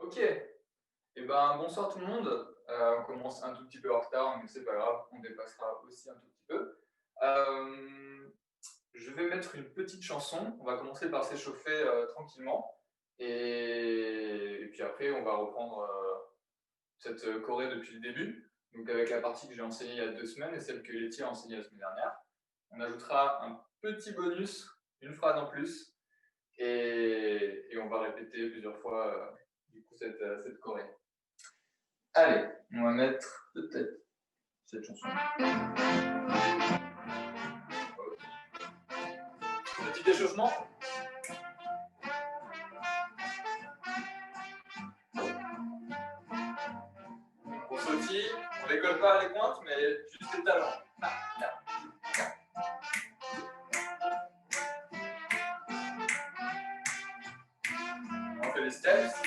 Ok. Eh ben, bonsoir tout le monde. On commence un tout petit peu en retard, mais c'est pas grave, on dépassera aussi un tout petit peu. Je vais mettre une petite chanson. On va commencer par s'échauffer tranquillement. Et puis après, on va reprendre cette choré depuis le début. Donc avec la partie que j'ai enseignée il y a 2 semaines et celle que Letty a enseignée la semaine dernière. On ajoutera un petit bonus, une phrase en plus. Et on va répéter plusieurs fois du coup cette choré. Allez, on va mettre peut-être cette chanson. Petit échauffement. On sautille, on décolle pas les pointes, mais juste les talons. On fait les steps.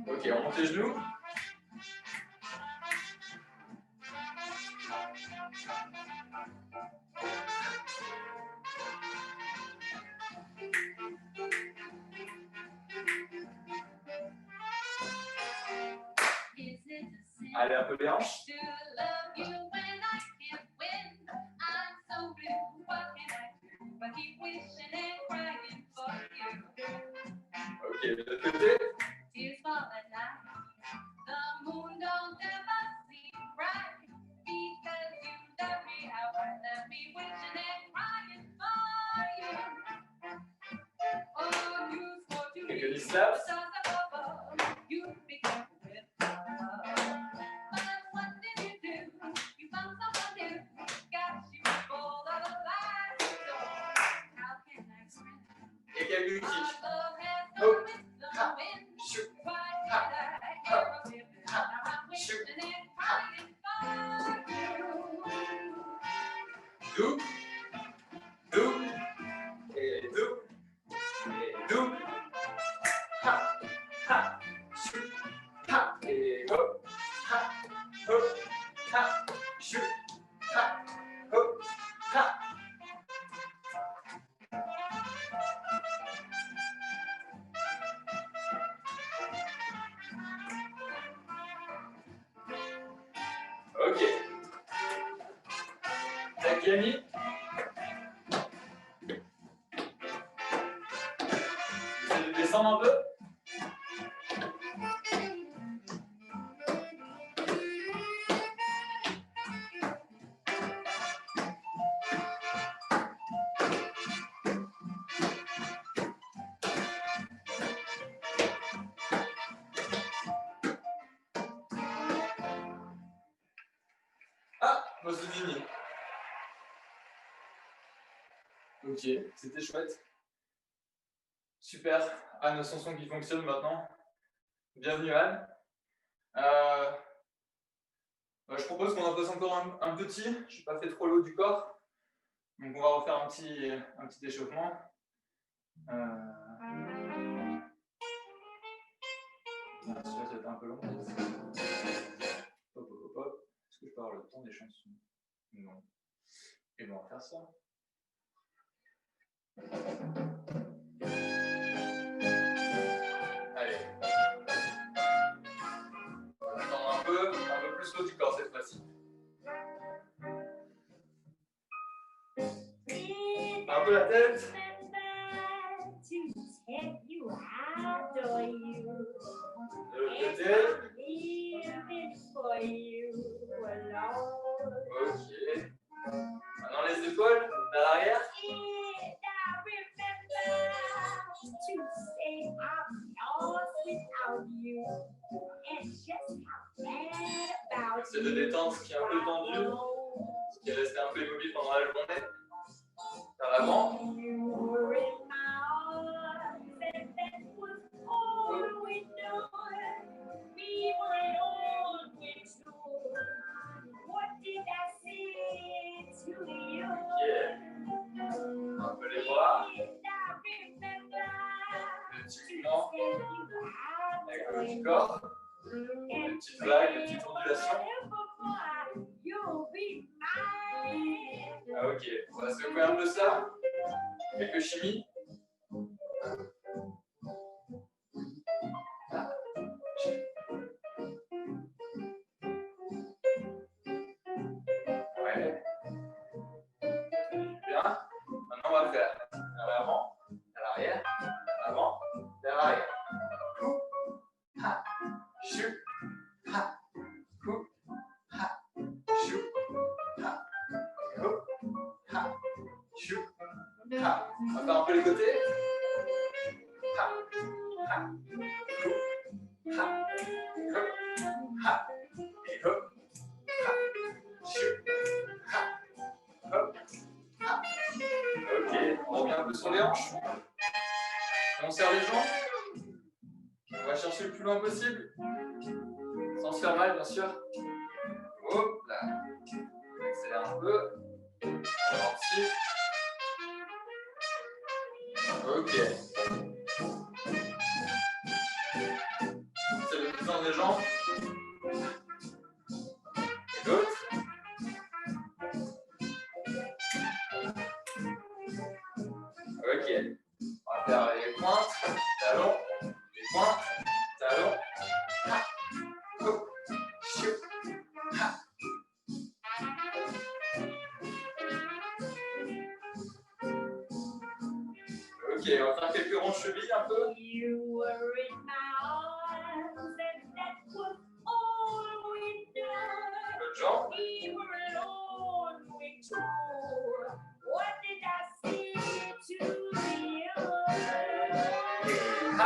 Ok, on monte les genoux. Allez, un peu les hanches. Ok, de l'autre côté. Quelques knee slaps. Et quelques kicks. Hop, ha, chou, ha, hop, ha, chou, ha. Double, double, et double, et double. Ha, ha, chou, ha, et hop, ha, chou, ha, hop, ha. Ok. Takami. Essayez de descendre un peu. Ah, moi c'est fini. Ok, c'était chouette. Super. Anne, le son qui fonctionne maintenant. Bienvenue Anne. Je propose qu'on en fasse encore un petit. Je n'ai pas fait trop le haut du corps. Donc on va refaire un petit échauffement. Celui-là, ça va être un peu long. Hop, hop, hop. Est-ce que je peux avoir le temps des chansons? Non. Et bon, on va faire ça. Allez. On va attendre un peu plus le haut du corps cette fois-ci. Un peu la tête. De l'autre côté. Ok. Maintenant les épaules vers l'arrière. C'est de détendre ce qui est un peu tendu, ce qui est resté un peu immobile pendant la journée. Vers l'avant. Un peu les bras. Le petit mouvement. niveau du corps. Des petites vagues, des petites ondulations. Ah, ok, on va secouer un peu ça. Quelques chimies. Ouais. Bien. Maintenant, on va faire à l'avant, à l'arrière, à l'avant, vers l'arrière. Coup, ha, chou, ha, coup, ha, chou, ha, coup, ha, chou, ha. On va faire un peu les côtés. Ha, ha, coup, ha, coup, ha, et hop, ha, chou, ha, hop, ha. Ok, on revient un peu sur les hanches. On serre les jambes. On va chercher le plus loin possible. Sans se faire mal, bien sûr. Hop là. On accélère un peu. On ralentit. Ok. C'est le plus des jambes. Et l'autre. Ok. On va faire les pointes, talons, les pointes, talons. Ha. Hop. Chou. Ha. Ok, on va faire quelques ronds de cheville un peu. L'autre jambe. Ha.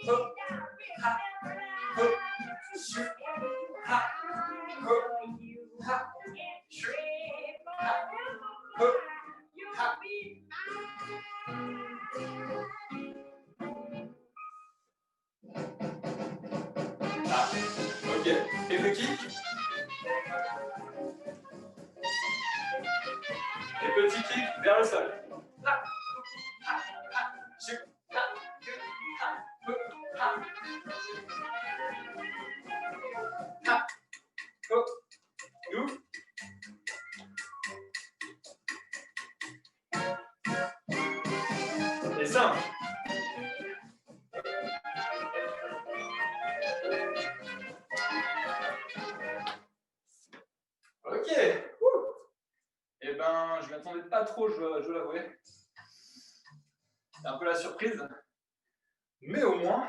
Hop. Ha. Hop. Chou. Ha. Hop. Ha. Chou. Ha. Hop. Ha. Ah, ok. Et le kick. Et petit kick vers le sol. Ha. Ha. Ha. Chou. Ha. Ha. Hop. Ha. Ha. Hop. Nous. Et 5. Ok. Eh ben, je ne m'attendais pas trop, je dois l'avouer. C'est un peu la surprise. Mais au moins,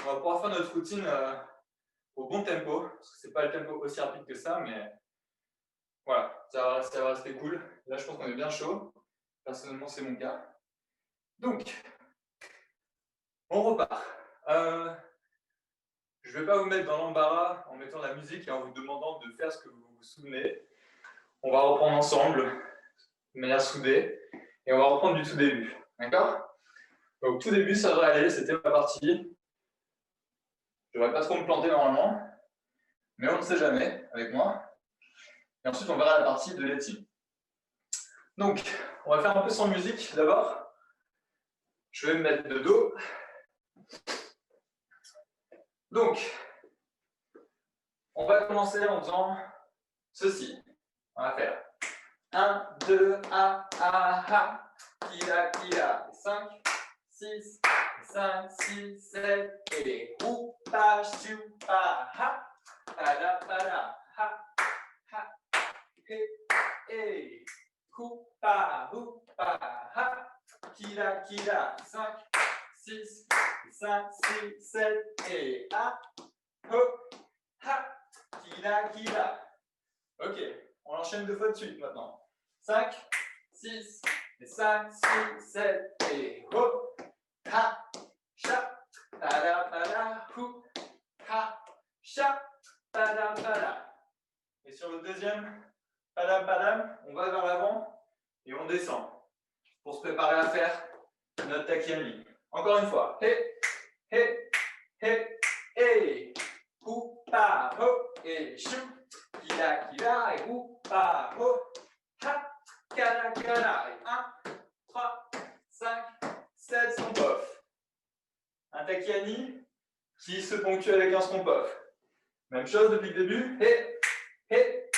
on va pouvoir faire notre routine au bon tempo. Parce que c'est pas le tempo aussi rapide que ça, mais voilà, ça va rester cool. Là, je pense qu'on est bien chaud. Personnellement, c'est mon cas. Donc, on repart. Je ne vais pas vous mettre dans l'embarras en mettant la musique et en vous demandant de faire ce que vous vous souvenez. On va reprendre ensemble, de manière soudée, et on va reprendre du tout début. D'accord? Donc, tout début, ça devrait aller, c'était ma partie. Je ne devrais pas trop me planter normalement, mais on ne sait jamais avec moi. Et ensuite, on verra la partie de l'étime. Donc, on va faire un peu sans musique d'abord. Je vais me mettre de dos. Donc, on va commencer en faisant ceci. On va faire 1, 2, A, A, Kila, Kila. 5, 6, 5, 6, 7, et Rupa, Chupa, Ha, Pada, Pada, Ha, Ha, He, He, Kupa, Rupa, Ha, Kila, Kila. 5, 6, 5, 6, 7, et A, Ho, Ha, Kila, Kila. Ok, on enchaîne 2 fois de suite maintenant. 5, 6, et 5, 6, 7, et hop, ha, cha, pada, pada, hu, ha, cha, pada, pada. Et sur le deuxième, pada, pada, on va vers l'avant et on descend pour se préparer à faire notre takiani. Encore une fois, he, he, he, he, hu, pa, ho, et chou. Kila, kila, et pa, ho, ha, kala, kala, et 1, 3, 5, 7, son pof. Un takiani, qui se ponctue avec un stomp off. Même chose depuis le début. Hey, hey,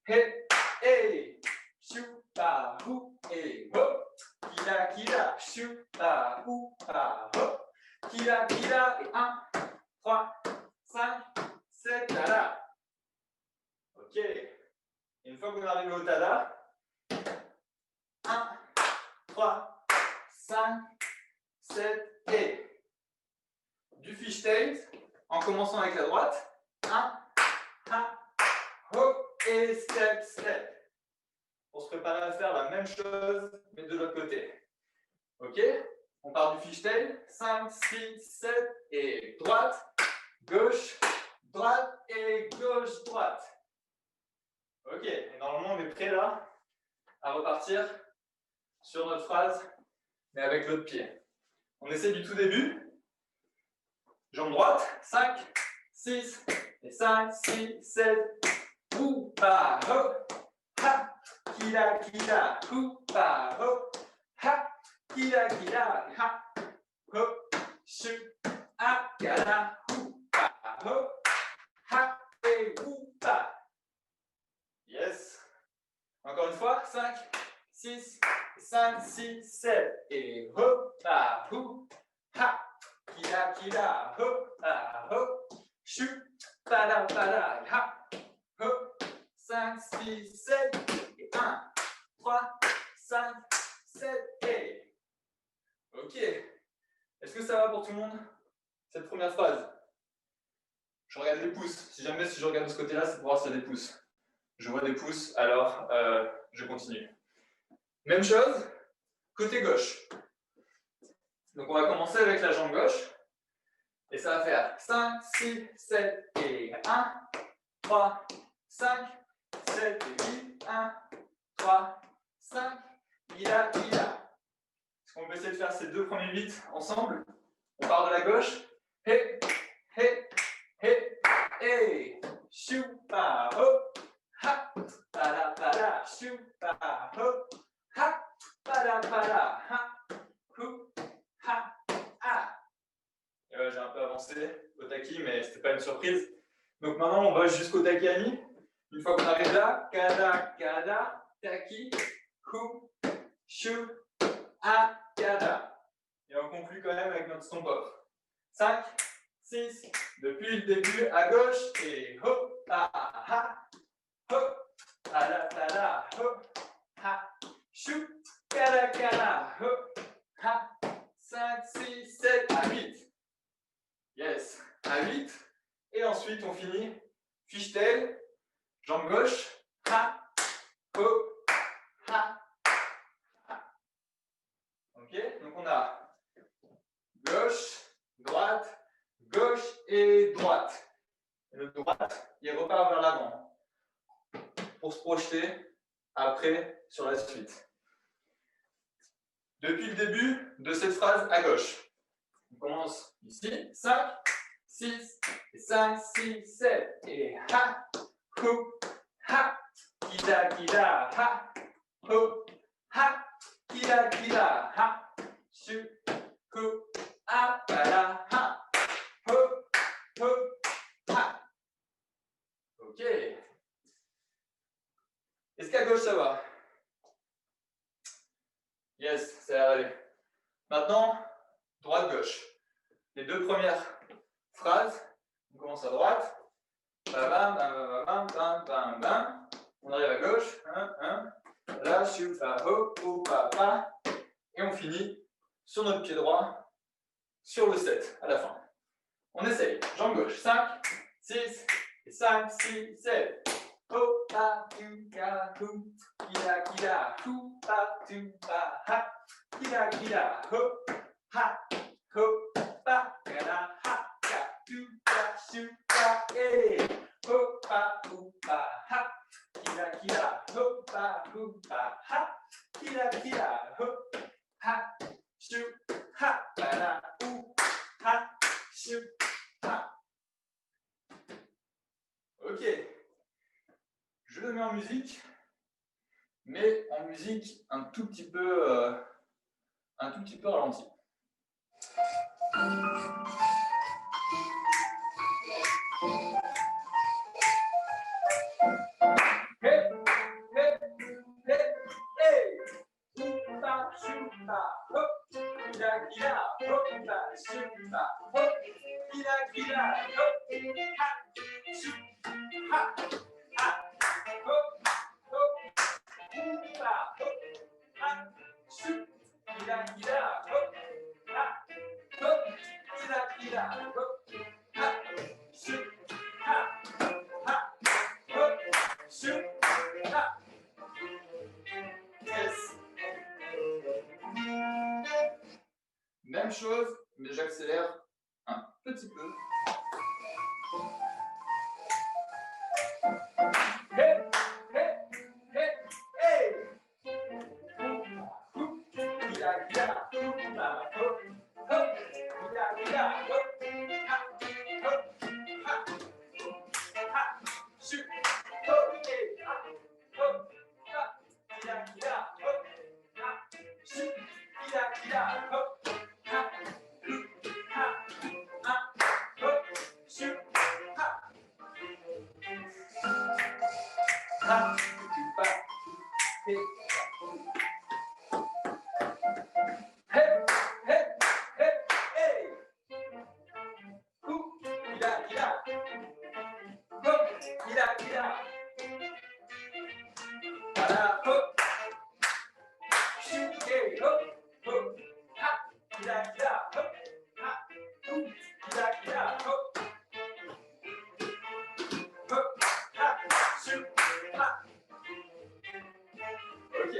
hey, hey. Chupa, hou, et hop. Kila, kila, chupa, hou, pa, hop. Kila, kila, et 1, 3, 5, 7, tada. Ok. Et une fois que vous arrivez au tada, 1, 3, 5, 7 et du fishtail en commençant avec la droite. 1, hop et step, step. Pour se préparer à faire la même chose, mais de l'autre côté. Ok? On part du fishtail. 5, 6, 7 et droite, gauche, droite et gauche, droite. Ok, et normalement on est prêt là à repartir sur notre phrase, mais avec l'autre pied. On essaie du tout début. Jambe droite, 5, 6, et 5, 6, 7, oupa, hop, ha, kila, kila, oupa, hop, ha, kila, kila, ha, hop, shu, a, kala, oupa, hop, ha, et oupa. Yes. Encore une fois, 5, 6, 5, 6, 7, et hop, pa, hou, ha, kila, kila, hop, pa, hop, shu, pada, pada, ha, hop, 5, 6, 7, et 1, 3, 5, 7, et. Ok. Est-ce que ça va pour tout le monde, cette première phrase? Je regarde les pouces. Si je regarde de ce côté-là, c'est pour voir s'il y a des pouces. Je vois des pouces, alors je continue. Même chose, côté gauche. Donc on va commencer avec la jambe gauche. Et ça va faire 5, 6, 7 et 1, 3, 5, 7 et 8, 1, 3, 5, ila, ila. Est-ce qu'on peut essayer de faire ces deux premiers beats ensemble? On part de la gauche. Hey, hey, hey, hey. Choupa, hop, ha, para, para, choupa, hop, ha, para, para, ha, hou, ha, ha. Et ouais, j'ai un peu avancé au taki, mais c'était pas une surprise. Donc maintenant, on va jusqu'au takami. Une fois qu'on arrive là, kada, kada, taki, hou, chou, a, kada. Et on conclut quand même avec notre stomp off. 5, 6, depuis le début à gauche, et hop, ha, ha, hop, tada, tada, hop, ha, chou, kada, kada, hop, ha, 5, 6, 7, à 8. Yes, à 8. Et ensuite, on finit fishtail, jambe gauche, ha, hop, ha, ha. Ok, donc on a gauche, droite, gauche et droite. Et le droite, il repart vers l'avant pour se projeter après sur la suite. Depuis le début de cette phrase à gauche, on commence ici, 5, 6, 5, 6, 7, et ha, hou, ha, kila, kila, ha, hou, ha, kila, kila, ha, shu, hou, a, para, ha, hou, hou, ha. Ok. Est-ce qu'à gauche ça va? Yes, ça va aller. Maintenant, droite-gauche. Les deux premières phrases, on commence à droite. Bam, bam, bam, bam, bam, bam, bam. On arrive à gauche. Là, chupa, hop, pa, pa. Et on finit sur notre pied droit, sur le 7 à la fin. On essaye. Jambe gauche. 5, 6, 5, 6, 7. Hop, pa, tu, ka, hou. Kila, kila, hou, pa, tu, pa, ha. Kila, kila, hop, ha, hop, pa, kala, ha, ka, tu, ka, shu, ka, eh. Hop, pa, hou, pa, ha. Kila, kila, hop, pa, hou, pa, ha. Kila, kila, hop, ha, shu, ha, kala, hou, ha, shu, ha. Ok. Je le mets en musique, mais en musique un tout petit peu ralenti. va. Hop, kila, hop, ha, chou, ha, ha, hop, hop, oula, hop, ha, chou, kila, hop, ha, hop, kila, hop, ha, chou, ha, hop, chou, ha. Yes. Même chose, mais j'accélère un petit peu. Hey, hey, hey, hey. Ila, hop, hop, ila, hop, ha, hop, ha, chou, hop, hey, ha, hop, ha, ila, hop, ha, chou, ila, hop, ha, ha, hop, chou, ha. Ha, tu pas, hey. Hey, hey, hey, hey. Ila. Hop, ila. Voilà, hop. Chou, hey, hop, hop. Ha, ila, hop. Ha, ila, hop. Hop, ha, chou, ha. Ok.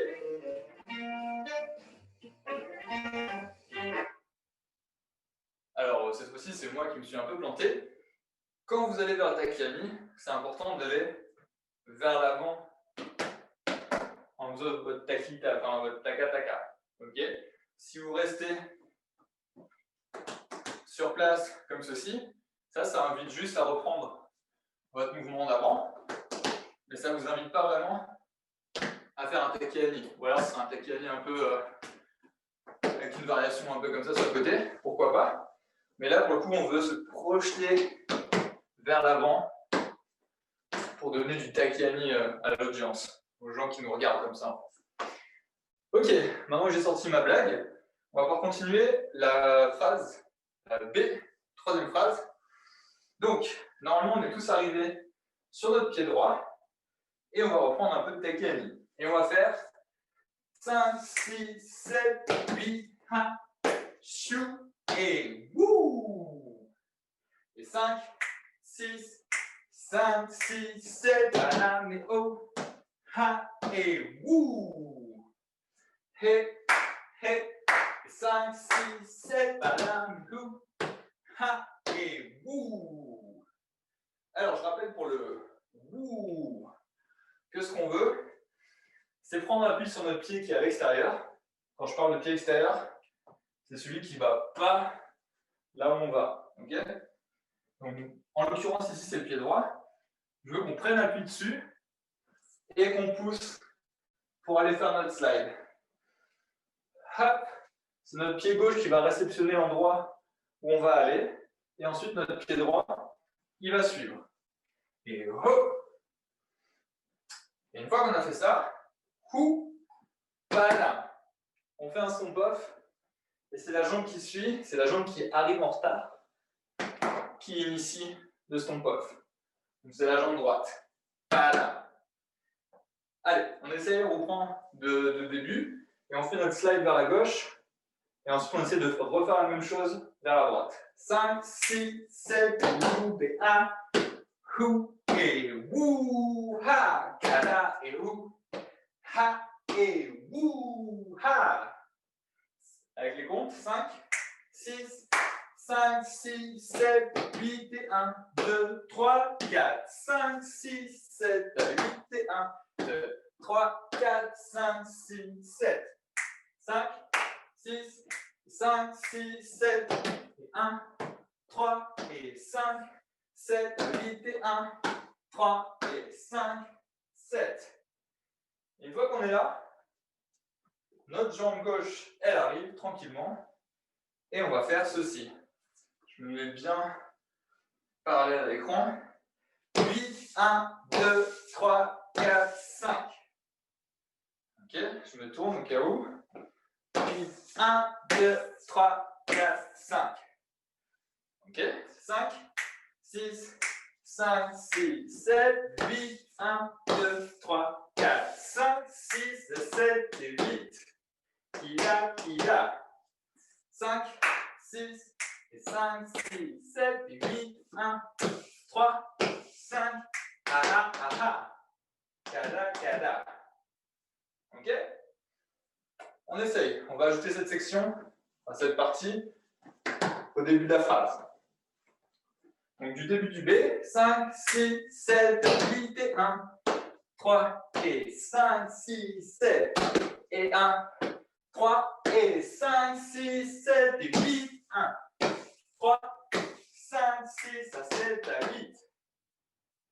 Alors, cette fois-ci, c'est moi qui me suis un peu planté. Quand vous allez vers le Takyami, c'est important d'aller vers l'avant en faisant votre takita, enfin votre taka-taka. Ok. Si vous restez sur place comme ceci, ça invite juste à reprendre votre mouvement d'avant, mais ça ne vous invite pas vraiment à faire un Takyami. Ou alors, c'est un Takyami un peu avec une variation un peu comme ça sur le côté, pourquoi pas. Mais là, pour le coup, on veut se projeter vers l'avant pour donner du Takyami à l'audience, aux gens qui nous regardent comme ça. Ok, maintenant que j'ai sorti ma blague, on va pouvoir continuer la phrase B, troisième phrase. Donc, normalement, on est tous arrivés sur notre pied droit et on va reprendre un peu de Takyami. Et on va faire 5, 6, 7, 8, ha, chou et wouh. Et 5, 6, 5, 6, 7, banane et oh, ha et wouh. Hé, hé, 5, 6, 7, banane, loup, ha et wouh. Alors, je rappelle pour le wouh que ce qu'on veut, c'est prendre appui sur notre pied qui est à l'extérieur. Quand je parle de pied extérieur, c'est celui qui ne va pas là où on va. Okay. Donc, en l'occurrence, ici, c'est le pied droit. Je veux qu'on prenne appui dessus et qu'on pousse pour aller faire notre slide. Hop, c'est notre pied gauche qui va réceptionner l'endroit où on va aller. Et ensuite, notre pied droit, il va suivre. Et hop. Et une fois qu'on a fait ça, bala. On fait un stomp off. Et c'est la jambe qui suit, c'est la jambe qui arrive en retard, qui initie le stomp off. Donc c'est la jambe droite. Bala. Allez, on essaye, on reprend de début. Et on fait notre slide vers la gauche. Et ensuite, on essaie de refaire la même chose vers la droite. 5, 6, 7, wou, et 1. Hou et wou, ha, kata et wou, ha et wou, ha. Avec les comptes, 5, 6, 5, 6, 7, 8 et 1, 2, 3, 4, 5, 6, 7, 8 et 1, 2, 3, 4, 5, 6, 7, 5, 6, 5, 6, 7, et 1, 3 et 5, 7, 8 et 1, 3 et 5, 7. Une fois qu'on est là, notre jambe gauche, elle arrive tranquillement et on va faire ceci. Je me mets bien parallèle à l'écran. 8, 1, 2, 3, 4, 5. Ok, je me tourne au cas où. 8, 1, 2, 3, 4, 5. Ok, 5, 6, 5, 6, 7, 8, 1, 2, 3, 4, 5, 6, 7 et 8. Kila. 5, 6, et 5, 6, 7 et 8, 1, 3, 5, aha. Kada. Ok? On essaye. On va ajouter cette section, cette partie, au début de la phrase. Donc du début du B, 5, 6, 7, 8 et 1, 3 et 5, 6, 7 et 1, 3 et 5, 6, 7 et 8, 1, 3, 5, 6 à 7 à 8.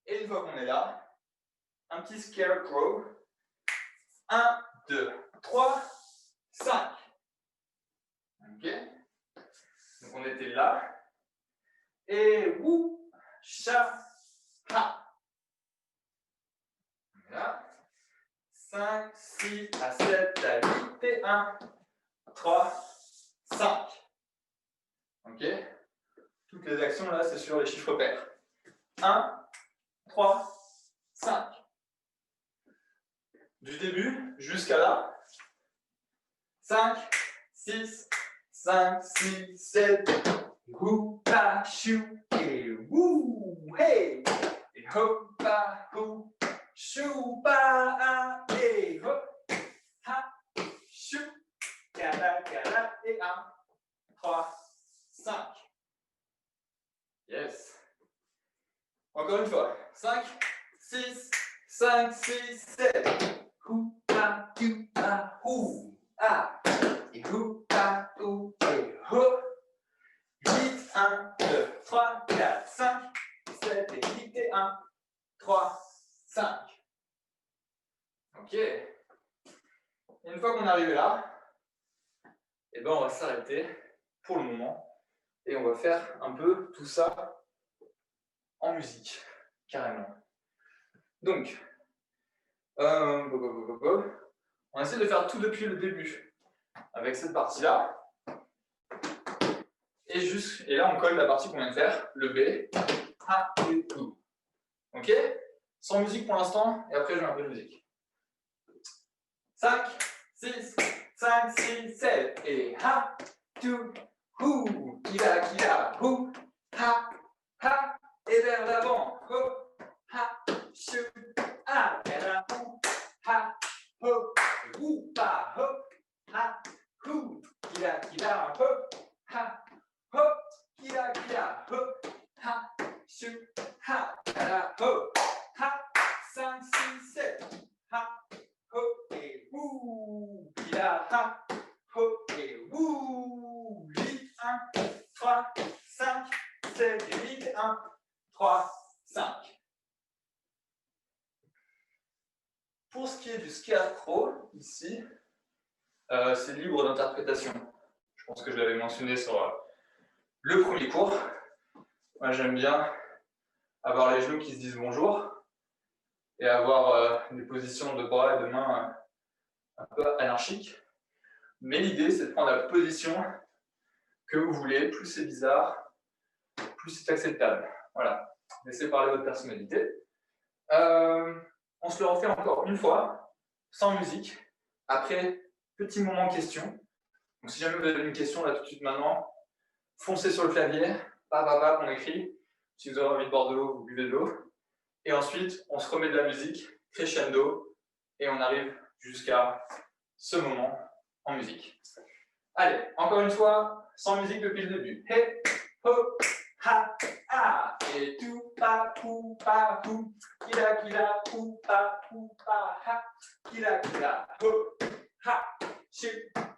Et une fois qu'on est là, un petit scarecrow. 1, 2, 3, 5. Ok? Donc on était là. Et wou, cha, ha. Là. 5, 6 à 7 à 8 et 1, 3, 5. Ok? Toutes les actions là, c'est sur les chiffres pairs. 1, 3, 5. Du début jusqu'à là. 5, 6, 5, 6, 7. Wou, pa, chou, et wou, hey. Et hop, pa, hou, chou, pa, ah, et hop, ha, chou, kada, et 1, 3, 5. Yes. Encore une fois. 5, 6, 5, 6, 7. Hou, pa, tu, pa, hou, ah. Et hou, pa, hou, et hop. 8, 1, 2, 3, 4, 5, 7 et 8 et 1, 3, 5. Ok. Et une fois qu'on est arrivé là, eh ben on va s'arrêter pour le moment et on va faire un peu tout ça en musique, carrément. Donc, on essaie de faire tout depuis le début avec cette partie-là. Et là, on colle la partie qu'on vient de faire, le B, ha, et ou. Ok? Sans musique pour l'instant, et après je mets un peu de musique. 5, 6, 5, 6, 7, et ha, tu, hou, kila, hou, ha, et vers l'avant, ho, ha, chou, ah, kala, hou, ha, ho, hou, pa, ho, ha, hou, kila, ho, ha, hop, kila, hop, ha, chou, ha, kala, ho, ha, 5, 6, 7, ha, hop, et wouh, kila, ha, hop, et wouh, 8, 1, 3, 5, 7, 8, 1, 3, 5. Pour ce qui est du scarecrow, ici, c'est libre d'interprétation. Je pense que je l'avais mentionné sur le premier cours. Moi, j'aime bien avoir les genoux qui se disent bonjour et avoir des positions de bras et de mains un peu anarchiques. Mais l'idée, c'est de prendre la position que vous voulez. Plus c'est bizarre, plus c'est acceptable. Voilà. Laissez parler votre personnalité. On se le refait encore une fois, sans musique. Après, petit moment question. Donc, si jamais vous avez une question là tout de suite maintenant, foncez sur le clavier, on écrit. Si vous avez envie de boire de l'eau, vous buvez de l'eau. Et ensuite, on se remet de la musique, crescendo, et on arrive jusqu'à ce moment en musique. Allez, encore une fois, sans musique depuis le début. Hey, ho, ha, ah, et tout, pa, pou, kila, pou, pa, ha, kila, ho, ha, chou,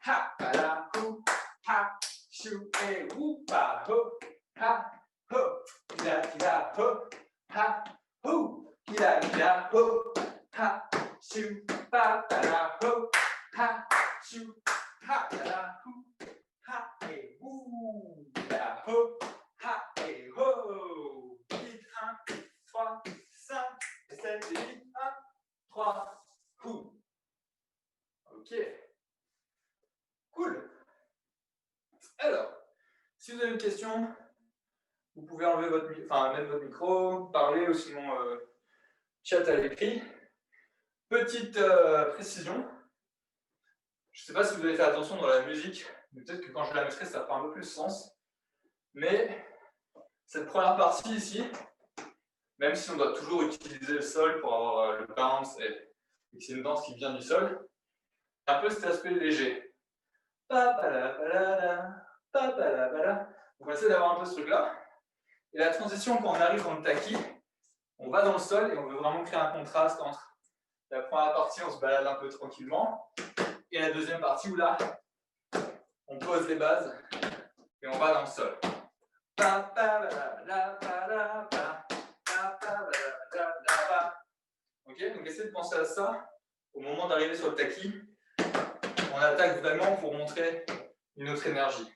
ha, kala, pou, ha, chou, et wou, pa, ho, ha, ho, kila, ho, ha, ho, kila, ho, ha, chou, pa, kala, ho, ha, chou, ha, kala, ho, ha, et wou, kila, ho, ha, et ho. 8, 1, 3, 5, 7, 8, 1, 3, wou. Ok. Cool. Alors, si vous avez une question, Vous pouvez enlever mettre votre micro, parler ou sinon chat à l'écrit. Petite précision. Je ne sais pas si vous avez fait attention dans la musique, mais peut-être que quand je la mettrai, ça fera un peu plus sens. Mais cette première partie ici, même si on doit toujours utiliser le sol pour avoir le bounce et que c'est une danse qui vient du sol, un peu cet aspect léger. On va essayer d'avoir un peu ce truc-là. Et la transition, quand on arrive dans le taki, on va dans le sol et on veut vraiment créer un contraste entre la première partie, on se balade un peu tranquillement, et la deuxième partie où là, on pose les bases et on va dans le sol. Ok, donc essayez de penser à ça au moment d'arriver sur le taki. On attaque vraiment pour montrer une autre énergie.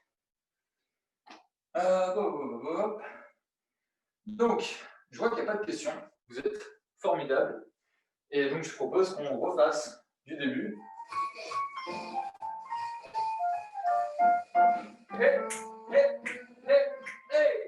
Donc, je vois qu'il n'y a pas de questions. Vous êtes formidables. Et donc, je propose qu'on refasse du début. Hey, hey, hey, hey.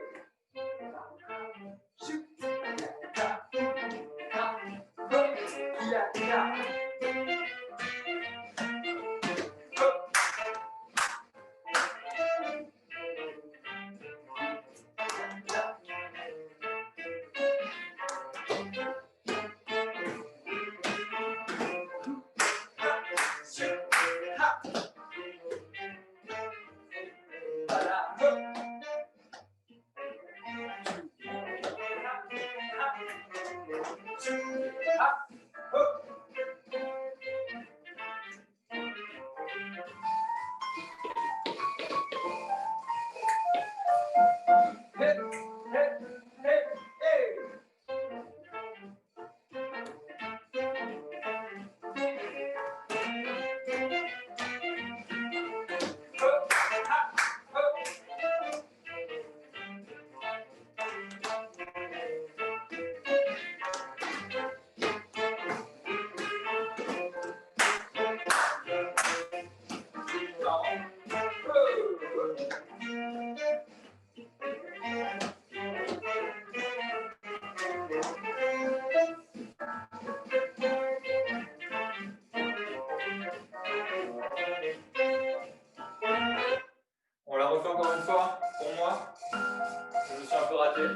On la refait encore une fois, pour moi. Je me suis un peu raté. Je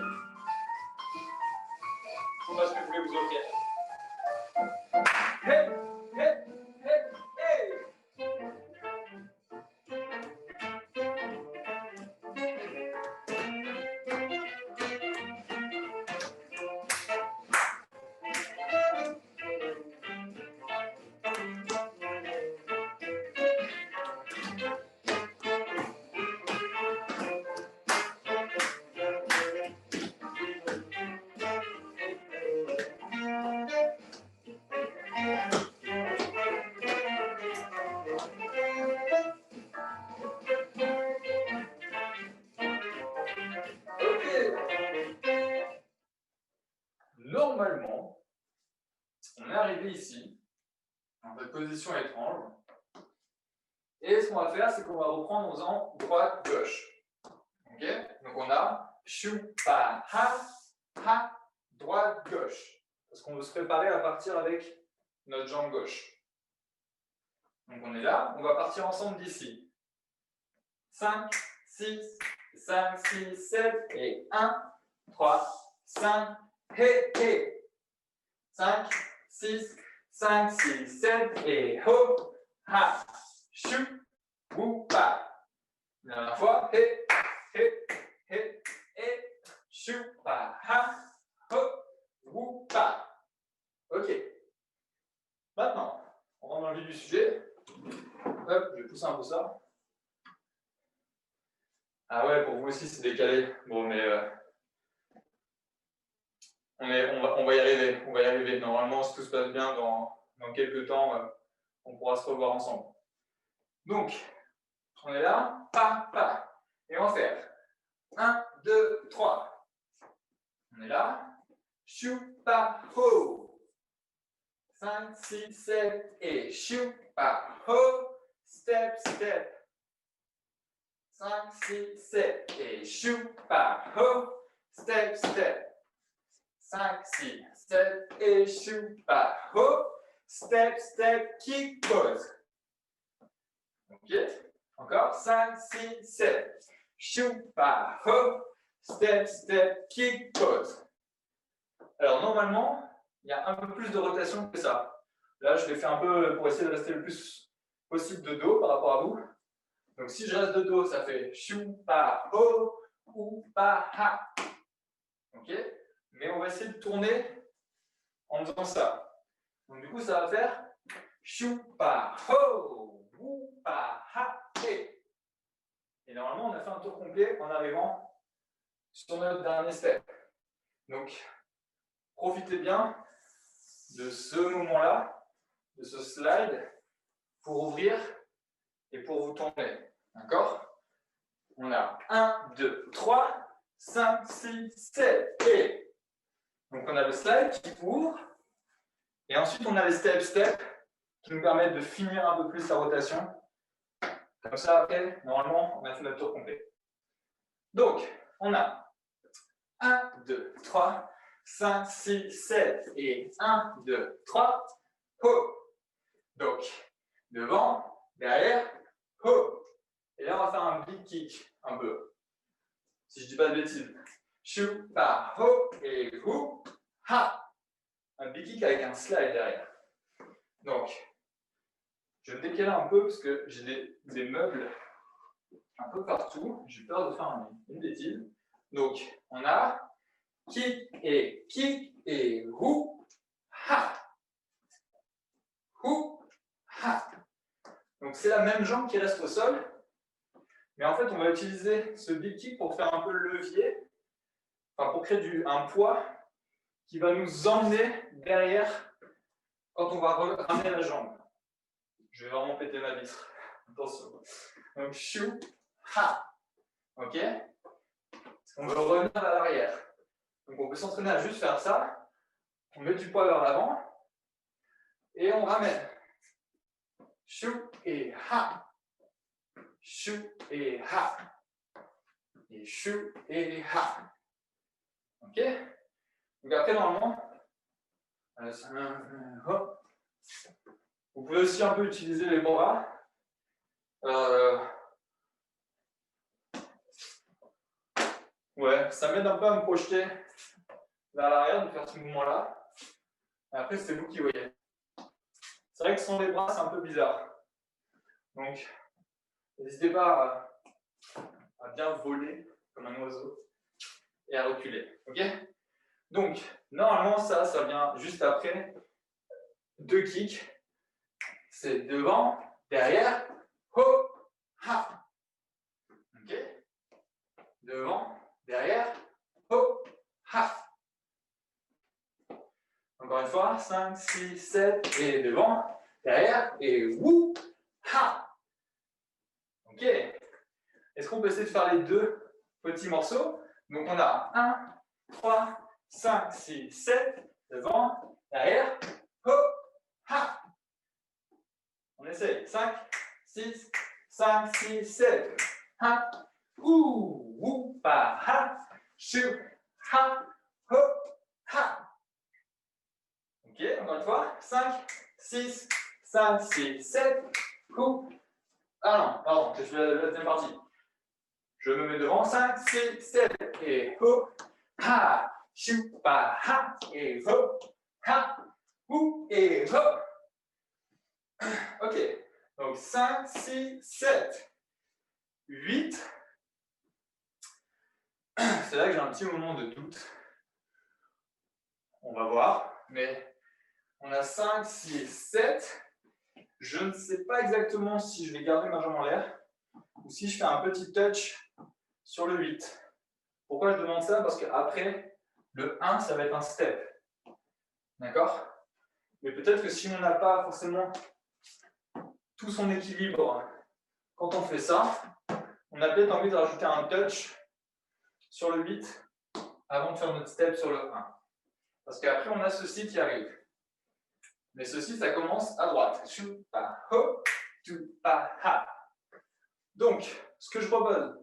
sais pas ce que vous voulez vous offrir. Hey, hey, hey, hey. Normalement, on est arrivé ici, dans cette position étrange. Et ce qu'on va faire, c'est qu'on va reprendre en faisant droite-gauche. Ok? Donc on a shu, pa, ha, droite-gauche. Parce qu'on veut se préparer à partir avec notre jambe gauche. Donc on est là, on va partir ensemble d'ici. 5, 6, 5, 6, 7 et 1, 3, 5, hé. 5, 6, 5, 6, 7 et ho, ha, chou, ou, pa. La dernière fois, hé, et chou, pa, ha, ho, ou, pa. Ok. Maintenant, on rentre dans le vif du sujet. Hop, je vais pousser un peu ça. Ah ouais, pour vous aussi, c'est décalé. Bon, mais on va y arriver. On va y arriver. Normalement, si tout se passe bien, dans quelques temps, on pourra se revoir ensemble. Donc, on est là, pa. Et on va faire 1, 2, 3. On est là, chou, pa, ho. 5, 6, 7 et chou, pa, ho. Step. 5, 6, 7 et chou, pa, ho. step, step. 5, 6, 7 et shoot pas. Ho, step, step, kick, pause. Ok, encore 5, 6, 7. Shoot pas. Ho, step, step, kick, pause. Alors normalement, il y a un peu plus de rotation que ça. Là, je l'ai fait un peu pour essayer de rester le plus possible de dos par rapport à vous. Donc si je reste de dos, ça fait shoot pas, ho, ou pas, ha. Ok, mais on va essayer de tourner en faisant ça. Donc du coup, ça va faire chou pa ho, wou pa ha he. Et normalement, on a fait un tour complet en arrivant sur notre dernier step. Donc, profitez bien de ce moment-là, de ce slide, pour ouvrir et pour vous tourner. D'accord? On a 1, 2, 3, 5, 6, 7 et. Donc on a le slide qui ouvre. Et ensuite, on a les step qui nous permettent de finir un peu plus la rotation. Comme ça, après, normalement, on a fait notre tour complet. Donc, on a 1, 2, 3, 5, 6, 7 et 1, 2, 3, ho. Donc, devant, derrière, ho. Et là, on va faire un big kick, un peu. Si je ne dis pas de bêtises. Chou, pa, ho et hou, ha. Un big kick avec un slide derrière. Donc, je vais me décaler un peu parce que j'ai des meubles un peu partout. J'ai peur de faire une bêtise. Donc, on a kick et hou, ha. Hou, ha. Donc, c'est la même jambe qui reste au sol. Mais en fait, on va utiliser ce big kick pour faire un peu le levier. Enfin, pour créer un poids qui va nous emmener derrière quand on va ramener la jambe. Je vais vraiment péter ma vitre. Attention. Donc, chou, ha. Ok? On veut revenir à l'arrière. Donc, on peut s'entraîner à juste faire ça. On met du poids vers l'avant. Et on ramène. Chou et ha. Chou et ha. Et chou et ha. Ok? Donc, après, normalement, hop. Vous pouvez aussi un peu utiliser les bras. Ouais, ça m'aide un peu à me projeter vers l'arrière, de faire ce mouvement-là. Et après, c'est vous qui voyez. C'est vrai que sans les bras, c'est un peu bizarre. Donc, n'hésitez pas à bien voler comme un oiseau et à reculer. Ok? Donc, normalement, ça vient juste après 2 kicks. C'est devant, derrière, ho, ha. Ok? Devant, derrière, ho, ha. Encore une fois, 5, 6, 7, et devant, derrière, et wou, ha. Ok? Est-ce qu'on peut essayer de faire les 2 petits morceaux? Donc on a 1, 3, 5, 6, 7, devant, derrière, ho, ha. On essaye. 5, 6, 5, 6, 7. Ha, wou, pa, ha, chou, ha, ho, ha. Ok, encore une fois. 5, 6, 5, 6, 7. Hou. Ah non, pardon, je fais la deuxième partie. Je me mets devant. 5, 6, 7. Et ho, ha, chou, pa, ha, et ho, ha, hou, et ho. Ok, donc 5, 6, 7, 8. C'est là que j'ai un petit moment de doute. On va voir, mais on a 5, 6, 7. Je ne sais pas exactement si je vais garder ma jambe en l'air ou si je fais un petit touch sur le 8. Pourquoi je demande ça? Parce qu'après, le 1, ça va être un step. D'accord? Mais peut-être que si on n'a pas forcément tout son équilibre quand on fait ça, on a peut-être envie de rajouter un touch sur le 8 avant de faire notre step sur le 1. Parce qu'après, on a ceci qui arrive. Mais ceci, ça commence à droite. Chou, pa, ho, chou, pa, ha. Donc, ce que je propose,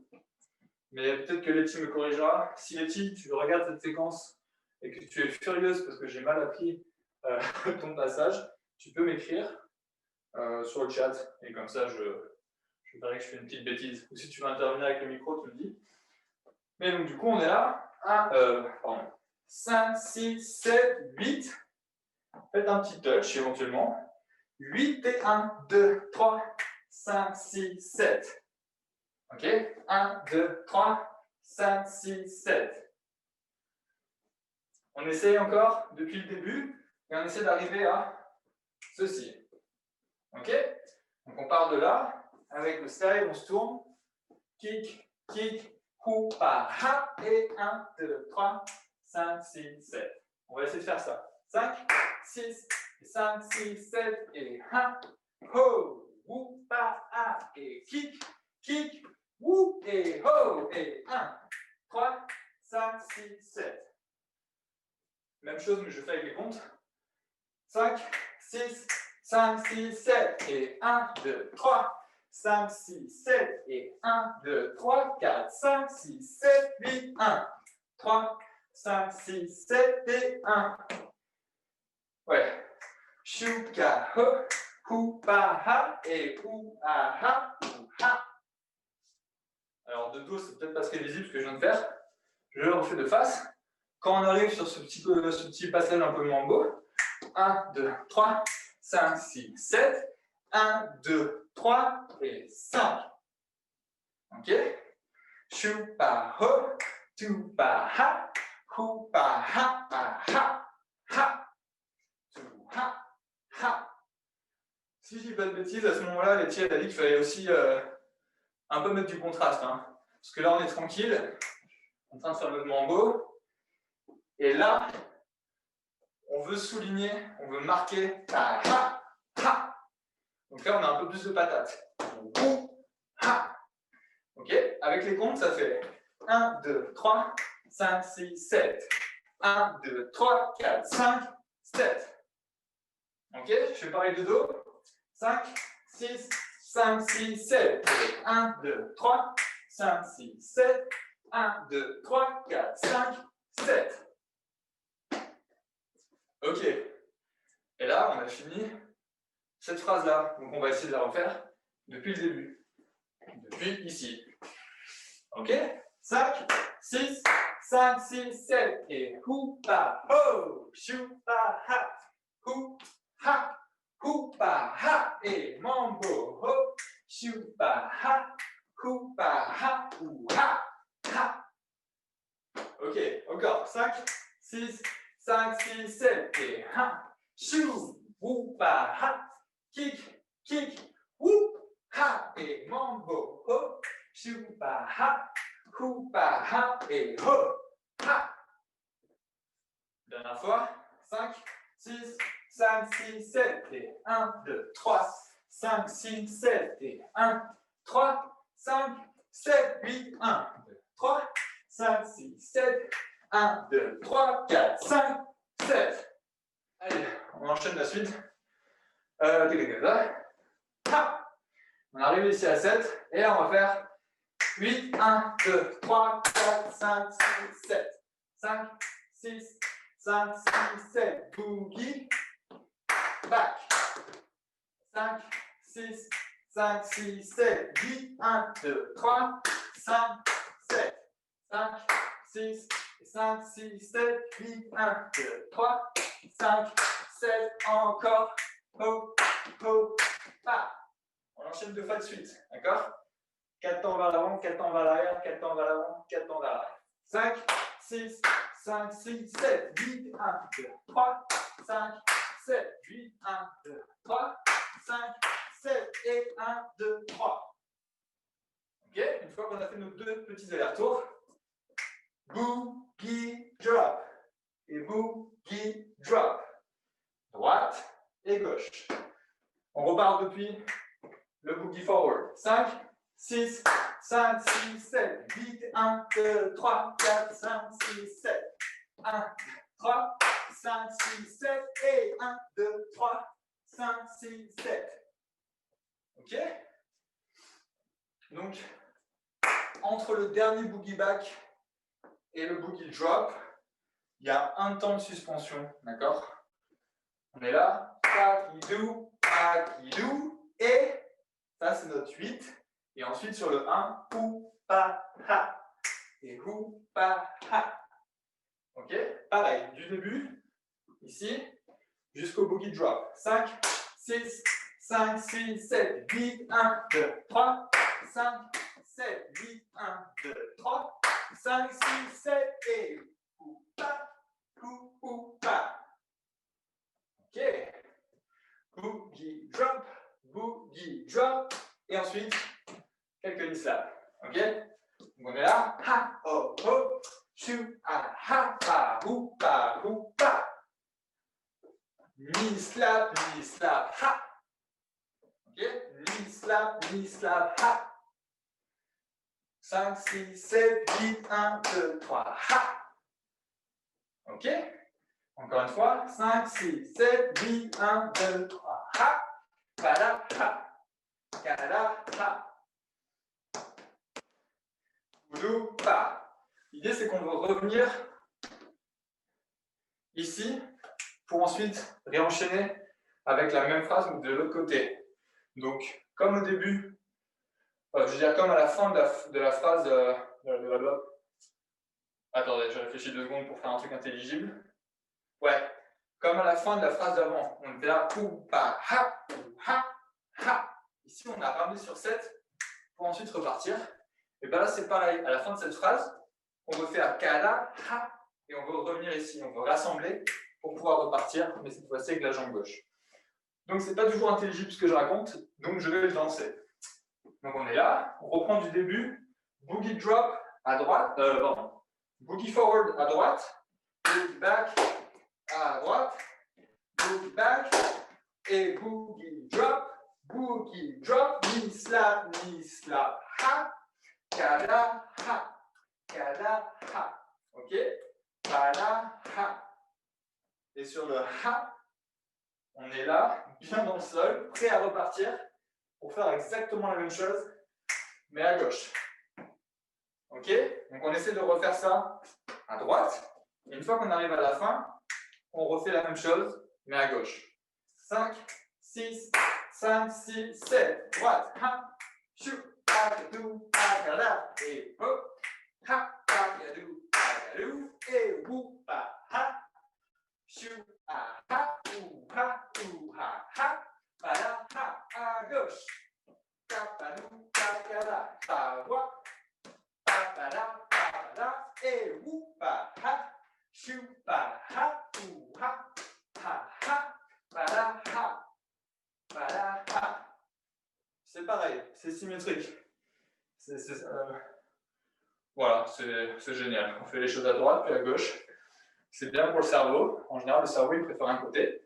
Mais peut-être que Letty me corrigera. Si Letty, tu regardes cette séquence et que tu es furieuse parce que j'ai mal appris ton passage, tu peux m'écrire sur le chat. Et comme ça, je verrai que je fais une petite bêtise. Ou si tu veux intervenir avec le micro, tu me dis. Mais donc, du coup, on est là. 5, 6, 7, 8. Faites un petit touch éventuellement. 8 et 1, 2, 3, 5, 6, 7. Ok, 1, 2, 3, 5, 6, 7. On essaye encore depuis le début et on essaie d'arriver à ceci. Ok, donc on part de là avec le slide, on se tourne. Kick, kick, hu, pa, ha. Et 1, 2, 3, 5, 6, 7. On va essayer de faire ça. 5, 6, 5, 6, 7 et 1. Ho, hu, pa, ha. Et kick, kick, wou et ho. Et 1, 3, 5, 6, 7. Même chose, mais je fais avec les comptes. 5, 6, 5, 6, 7. Et 1, 2, 3, 5, 6, 7. Et 1, 2, 3, 4, 5, 6, 7, 8, 1, 3, 5, 6, 7 et 1. Ouais. Shuka, ho, hu, pa, ha. Et hu, a, ha, hu, ha. Alors, de dos, c'est peut-être pas très visible ce que je viens de faire. Je le refais de face. Quand on arrive sur ce petit passage un peu mambo, 1, 2, 3, 5, 6, 7, 1, 2, 3 et 5. Ok? Shu, pa, ho, tu, pa, ha, hu, pa, ha, pa, ha, ha, tu, ha, ha. Si je dis pas de bêtises, à ce moment-là, Letty a dit qu'il fallait aussi un peu mettre du contraste. Hein. Parce que là, on est tranquille, en train de faire le mambo. Et là, on veut souligner, on veut marquer ta ha, ha. Donc là, on a un peu plus de patate. Ha. Ok? Avec les comptes, ça fait 1, 2, 3, 5, 6, 7. 1, 2, 3, 4, 5, 7. Ok? Je fais pareil de dos. 5, 6, 5, 6, 7. 1, 2, 3, 5, 6, 7. 1, 2, 3, 4, 5, 7. Ok. Et là, on a fini cette phrase-là. Donc, on va essayer de la refaire depuis le début. Depuis ici. Ok? 5, 6, 5, 6, 7. Et hu, pa, ho, shu, pa, ha. Hu, ha. Hu, pa, ha. Et mambo, ho, shu, pa, ha. Hu, pa, ha. Hu, ha. Ha. Ok, encore. 5, 6, 5, 6, 7. Et 1. Shu, hu, pa, ha. Kick, kick, hu, ha. Et mambo, ho, shu, pa, ha. Hu, pa, ha. Et ho, ha. Dernière fois. 5, 6, 5, 6, 7. Et 1, 2, 3, 5, 6, 7. Et 1, 3, 5, 7, 8, 1, 2, 3, 5, 6, 7. 1, 2, 3, 4, 5, 7. Allez, on enchaîne la suite. On arrive ici à 7. Et là, on va faire 8, 1, 2, 3, 4, 5, 6, 7. 5, 6, 5, 6, 7. Boogie. Back. 5, 6, 5, 6, 7. 8, 1, 2, 3, 5, 7. 5, 6, 5, 6, 7. 8, 1, 2, 3, 5, 7. Encore. Ho, ho, back. On enchaîne deux fois de suite. D'accord? 4 temps vers l'avant, 4 temps vers l'arrière, 4 temps vers l'avant, 4 temps vers l'arrière. 5, 6, 5, 6, 7, 8, 1, 2, 3, 5, 7, 8, 1, 2, 3, 5, 7 et 1, 2, 3. Ok? Une fois qu'on a fait nos deux petits allers-retours, boogie drop et boogie drop. Droite et gauche. On repart depuis le boogie forward. 5, 6, 5, 6, 7, 8, 1, 2, 3, 4, 5, 6, 7. 1, 2, 3, 5, 6, 7 et 1, 2, 3, 5, 6, 7. Ok? Donc, entre le dernier boogie back et le boogie drop, il y a un temps de suspension, d'accord? On est là, pakidou, et ça c'est notre 8. Et ensuite sur le 1, ou, pa, ha, et ou, pa, ha. Ok? Pareil, du début, ici, jusqu'au boogie drop. 5, 6, 5, 6, 7, 8, 1, 2, 3, 5, 7, 8, 1, 2, 3, 5, 6, 7, et ou, pa. Ok? Boogie drop, et ensuite, quelques knee slaps. Ok? Donc on est là, ha, oh, oh, chou, ah, ha, pa, ou, pa, ou, pa. Knee slap, ha. Ok? Knee slap, ha. 5, 6, 7, 8, 1, 2, 3, ha. Ok? Encore une fois, 5, 6, 7, 8, 1, 2, 3, ha. Kada, ha. Kada, ha. Boulou, pa. L'idée, c'est qu'on veut revenir ici pour ensuite réenchaîner avec la même phrase mais de l'autre côté. Donc, comme au début, je veux dire comme à la fin de la phrase. Attendez, je réfléchis 2 secondes pour faire un truc intelligible. Ouais, comme à la fin de la phrase d'avant, on était là, ou, pa, ha, ou, ha, ha. Ici, on a ramené sur 7 pour ensuite repartir. Et bien là, c'est pareil. À la fin de cette phrase, on refait à kada, ha, et on veut revenir ici. On veut rassembler pour pouvoir repartir, mais cette fois-ci avec la jambe gauche. Donc, c'est pas toujours intelligible ce que je raconte, donc je vais le lancer. Donc, on est là, on reprend du début. Boogie drop à droite, boogie forward à droite, boogie back à droite, boogie back et boogie drop, knee slap, ha, kada, ha, ok, kada, ha. Et sur le ha, on est là, bien dans le sol, prêt à repartir pour faire exactement la même chose, mais à gauche. Ok? Donc on essaie de refaire ça à droite. Et une fois qu'on arrive à la fin, on refait la même chose, mais à gauche. 5, 6, 7, droite, ha, chou, akadou, akada, et hop, ha, akadou, et wou, pa, ha, chou, ah, ha, ou, ha, para, ha, à gauche, kapadou, akada, pa, wa, pa, et wou, pa, ha, chou, pa, ha, ou, ha, para, ha. C'est pareil, c'est symétrique. Voilà, c'est génial. On fait les choses à droite puis à gauche. C'est bien pour le cerveau. En général, le cerveau, il préfère un côté.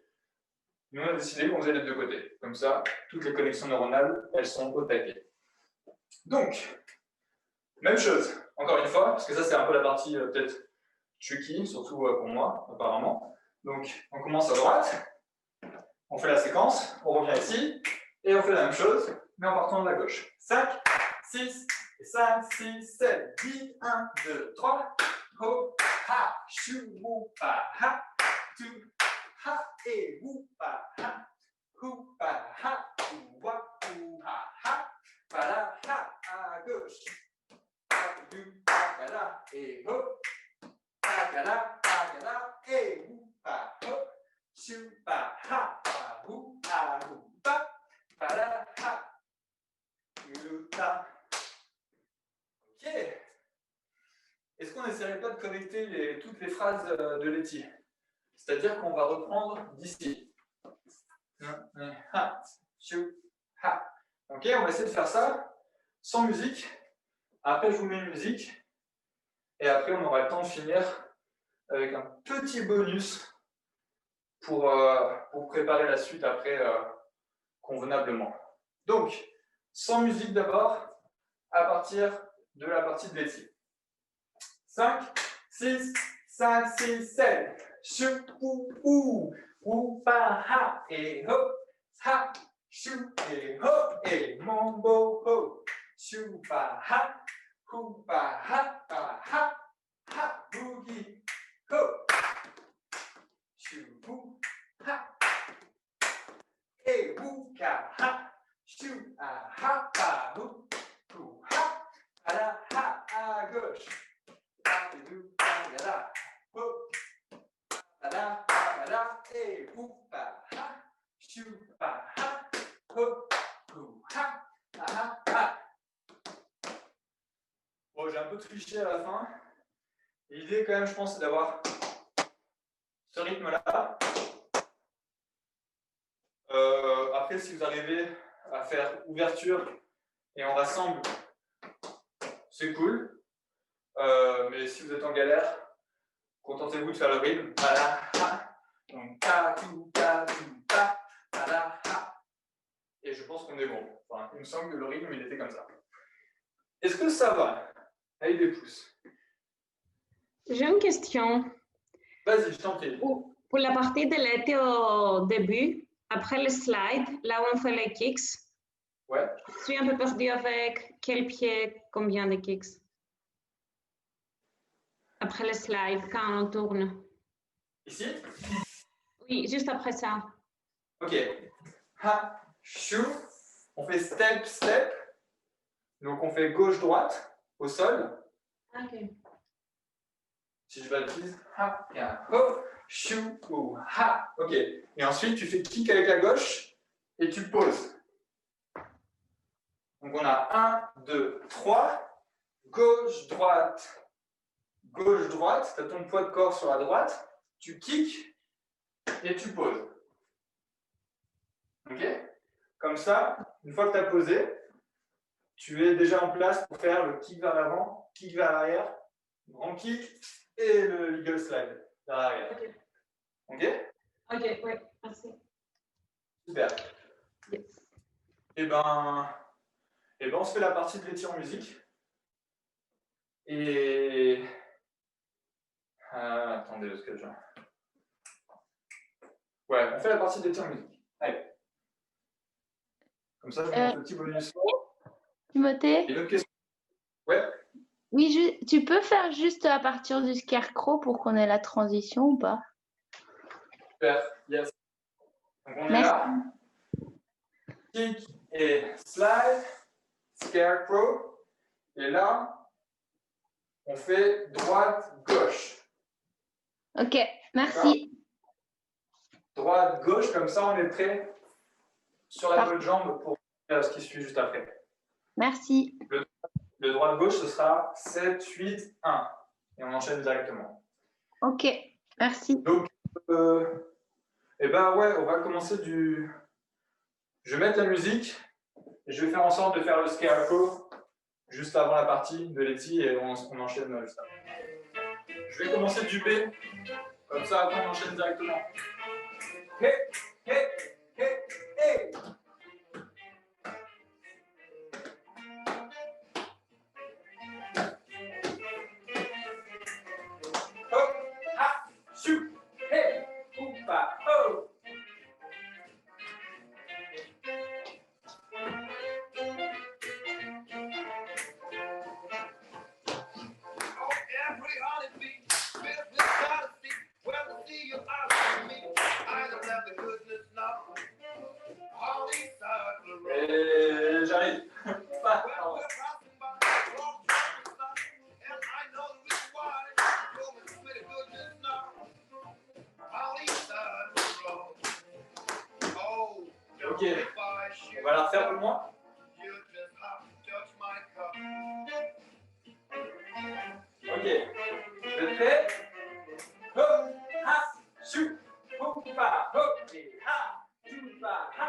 Nous, on a décidé qu'on faisait les deux côtés. Comme ça, toutes les connexions neuronales, elles sont au taquet. Donc, même chose, encore une fois, parce que ça, c'est un peu la partie peut-être tricky, surtout pour moi, apparemment. Donc, on commence à droite, on fait la séquence, on revient ici, et on fait la même chose, mais en partant de la gauche. 5, 6, 5, 6, 7, 8, 1, 2, 3, ho, ha, chou, wou, pa, ha, tu, ha, et wou, pa, ha, hu, pa, ha, ou, wa, ou, ha, pa, la, ha, à gauche. Du, pa, la, et hop, pa, la, et wou, pa, hop, chou, pa, ha, pa, wou, pa, la, ha. Ok. Est-ce qu'on n'essaierait pas de connecter toutes les phrases de Letty? C'est-à-dire qu'on va reprendre d'ici. Ha, chou, ha. Ok, on va essayer de faire ça sans musique. Après, je vous mets une musique. Et après, on aura le temps de finir avec un petit bonus pour préparer la suite après convenablement. Donc, sans musique d'abord, à partir de la partie de Letty. 5, 6, 5, 6, 7. Chou, ou, pa, ha, et hop, ha, chou, et hop, et mambo, ho, chou, pa, ha, hoopa, ha, ha, ha, ha, boogie, ho. Shoo, hoo, ha. Hey, wooka, ha. Shoo, ah, ha, pa, hoo, hoo, ha. Ala, ha, à gauche. Pa, dou, pa, yada, ho. Ala, ala, hey, woopa, ha. Shoo, pa, ha. Ho, hoo, ha. Ah, ah, ah. Bon, j'ai un peu triché à la fin. L'idée, quand même, je pense, c'est d'avoir ce rythme-là. Après, si vous arrivez à faire ouverture et on rassemble, c'est cool. Mais si vous êtes en galère, contentez-vous de faire le rythme. Donc, ta, tu, ta, ha. Et je pense qu'on est bon. Enfin, il me semble que le rythme, il était comme ça. Est-ce que ça va? Avec des pouces. J'ai une question. Vas-y, je t'en prie. Pour la partie de l'été au début, après le slide, là où on fait les kicks, ouais. Je suis un peu perdue avec quel pied, combien de kicks. Après le slide, quand on tourne. Ici? Oui, juste après ça. Ok. Ha, chou. On fait step, step. Donc on fait gauche-droite au sol. Ok. Si je baptise, ha, et un ho, chou, ou ha. Ok. Et ensuite, tu fais kick avec la gauche et tu poses. Donc on a 1, 2, 3. Gauche, droite. Gauche, droite. Tu as ton poids de corps sur la droite. Tu kicks et tu poses. Ok? Comme ça, une fois que tu as posé, tu es déjà en place pour faire le kick vers l'avant, kick vers l'arrière, grand kick et le eagle slide vers l'arrière. Ok? Ok, oui, merci. Super. Yes. Et ben, on se fait la partie de l'étire en musique. Et attendez, parce que je... Ouais, on fait la partie de l'étire en musique. Allez. Comme ça, je vous montre le petit bonus. Timothée? Et une autre question? Ouais. Oui, tu peux faire juste à partir du scarecrow pour qu'on ait la transition ou pas? Super, yes. Donc on est là. Kick et slide, scarecrow. Et là, on fait droite-gauche. Ok, merci. Droite-gauche, comme ça on est prêt sur la bonne jambe pour ce qui suit juste après. Merci. Le droite-gauche, ce sera 7, 8, 1. Et on enchaîne directement. Ok, merci. Donc, eh ben ouais, on va commencer du... Je vais mettre la musique et je vais faire en sorte de faire le scarecrow juste avant la partie de Letty et on enchaîne juste après. Je vais commencer du B, comme ça après on enchaîne directement. Hey, hey, hey, hey. Hop, ha, chou, hey, oupa, oh. Et j'arrive. Ok, on va la refaire pour moi. Ok, vous êtes prêts? Hop, ha, chou, hop, pa, hop, et ha, chou, pa, ha,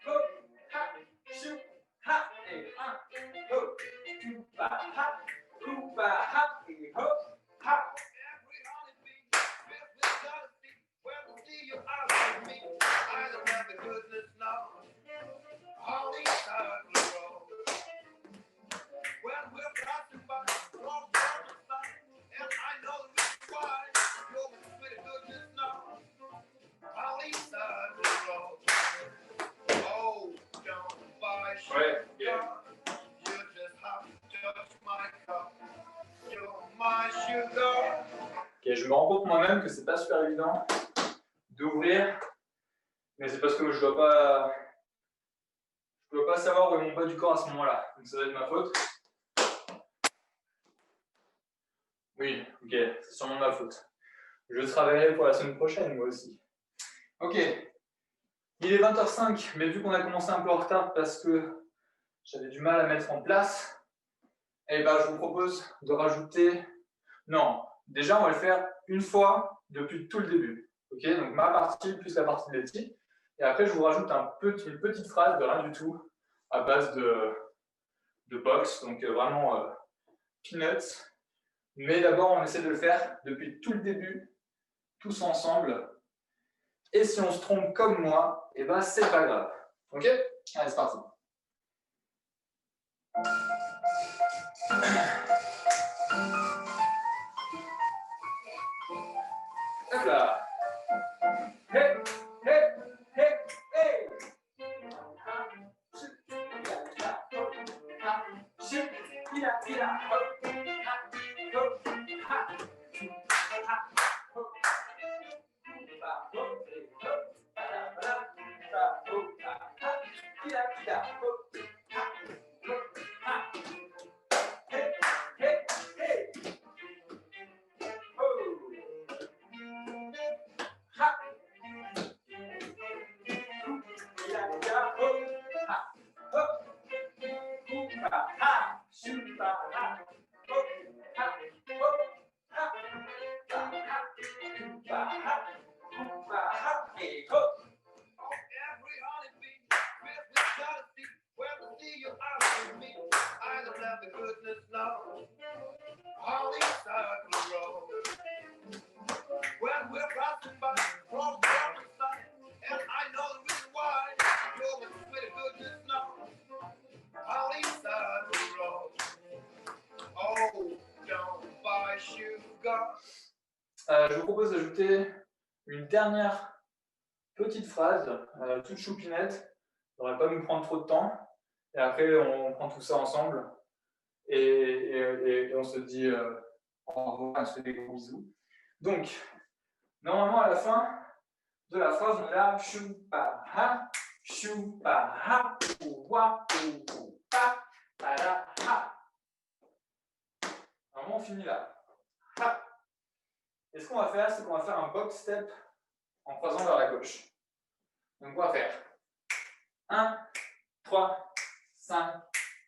hop, ha, chou, ha, et un, hop, chou, pa, ha, chou, pa, ha, et hop, ha. je me rends compte moi-même que c'est pas super évident d'ouvrir, mais c'est parce que je dois pas savoir où est mon bas du corps à ce moment-là. Donc ça doit être ma faute. Oui, ok, c'est sûrement ma faute. Je travaillerai pour la semaine prochaine, moi aussi. Ok, il est 20h05, mais vu qu'on a commencé un peu en retard parce que j'avais du mal à mettre en place, eh ben, je vous propose de rajouter... Non, déjà, on va le faire une fois depuis tout le début. Ok, donc ma partie plus la partie de Letty. Et après, je vous rajoute une petite phrase de rien du tout à base de box, donc vraiment peanuts. Mais d'abord, on essaie de le faire depuis tout le début, tous ensemble. Et si on se trompe comme moi, eh ben, c'est pas grave. Ok? Allez, c'est parti. Hop là. Hey, hey, hey, hey. Je vous propose d'ajouter une dernière petite phrase, toute choupinette. Ça ne devrait pas nous prendre trop de temps. Et après, on prend tout ça ensemble et on se dit au revoir, on se fait des gros bisous. Donc, normalement, à la fin de la phrase, on est là, choupa ha, ouwa, pa, para, ha. Normalement, on finit là. Ha. Et ce qu'on va faire, c'est qu'on va faire un box step en croisant vers la gauche. Donc, on va faire 1, 3, 5,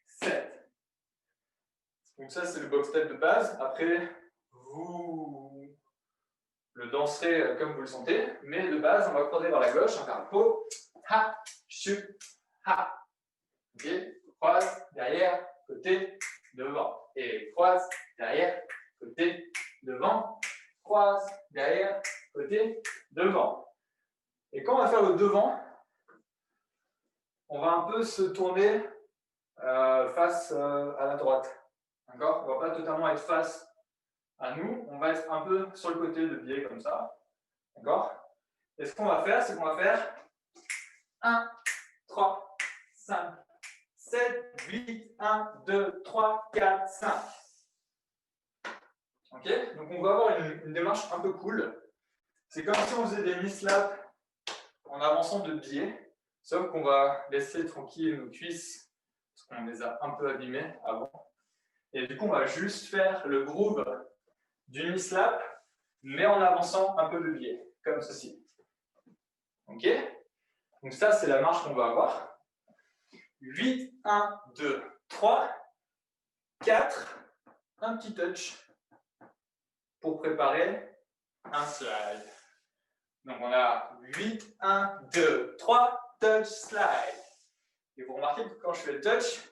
7. Donc ça, c'est le box step de base. Après, vous le danserez comme vous le sentez. Mais de base, on va croiser vers la gauche. On va faire un po, ha, chou, ha. Ok, croise, derrière, côté, devant. Et croise, derrière, côté, devant. Croise, derrière, côté, devant. Et quand on va faire le devant, on va un peu se tourner face à la droite. D'accord? On ne va pas totalement être face à nous, on va être un peu sur le côté de biais comme ça. D'accord? Et ce qu'on va faire, c'est qu'on va faire 1, 3, 5, 7, 8, 1, 2, 3, 4, 5. Ok? Donc on va avoir une démarche un peu cool. C'est comme si on faisait des knee-slaps en avançant de biais, sauf qu'on va laisser tranquille nos cuisses, parce qu'on les a un peu abîmées avant. Et du coup, on va juste faire le groove du knee slap, mais en avançant un peu de biais, comme ceci. Ok? Donc ça, c'est la marche qu'on va avoir. 8, 1, 2, 3, 4, un petit touch pour préparer un slide. Donc on a 8, 1, 2, 3, touch, slide. Et vous remarquez que quand je fais le touch,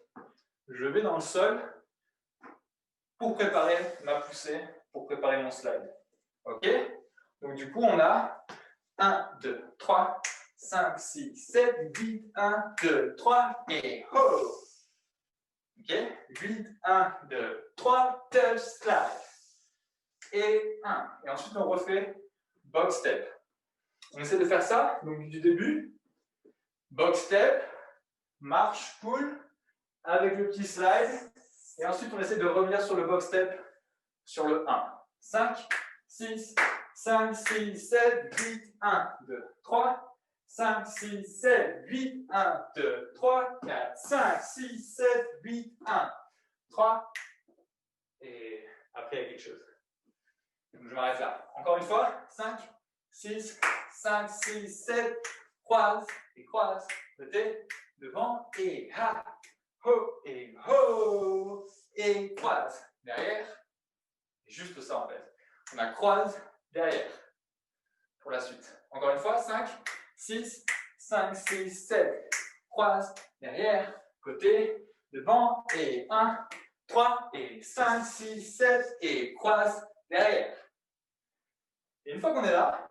je vais dans le sol pour préparer ma poussée, pour préparer mon slide. Ok? Donc du coup, on a 1, 2, 3, 5, 6, 7, 8, 1, 2, 3, et ho! Ok? 8, 1, 2, 3, touch, slide. Et 1. Et ensuite, on refait box step. On essaie de faire ça, donc du début. Box step, marche, pull, avec le petit slide. Et ensuite, on essaie de revenir sur le box step sur le 1. 5, 6, 5, 6, 7, 8, 1, 2, 3, 5, 6, 7, 8, 1, 2, 3, 4, 5, 6, 7, 8, 1, 3, et après il y a quelque chose. Donc je m'arrête là. Encore une fois, 5, 6, 5, 6, 7, croise, et croise, côté, devant, et ha, ho, et croise, derrière, et juste ça en fait. On a croise, derrière, pour la suite. Encore une fois, 5, 6, 5, 6, 7, croise, derrière, côté, devant, et 1, 3, et 5, 6, 7, et croise, derrière. Et une fois qu'on est là,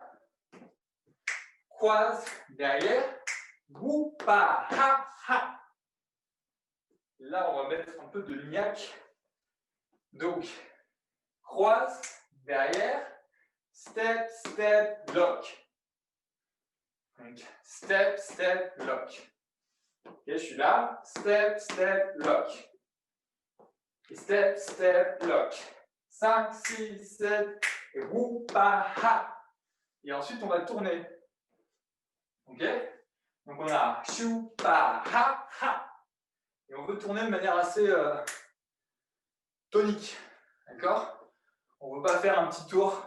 croise, derrière, woupa, ha, ha. Là, on va mettre un peu de niaque. Donc, croise, derrière, step, step, lock. Donc, step, step, lock. Ok, je suis là, step, step, lock. Et step, step, lock. 5, 6, 7, et woupa, ha. Et ensuite, on va tourner. Ok? Donc, on a choupa, ha, ha. Et on veut tourner de manière assez tonique. D'accord? On ne veut pas faire un petit tour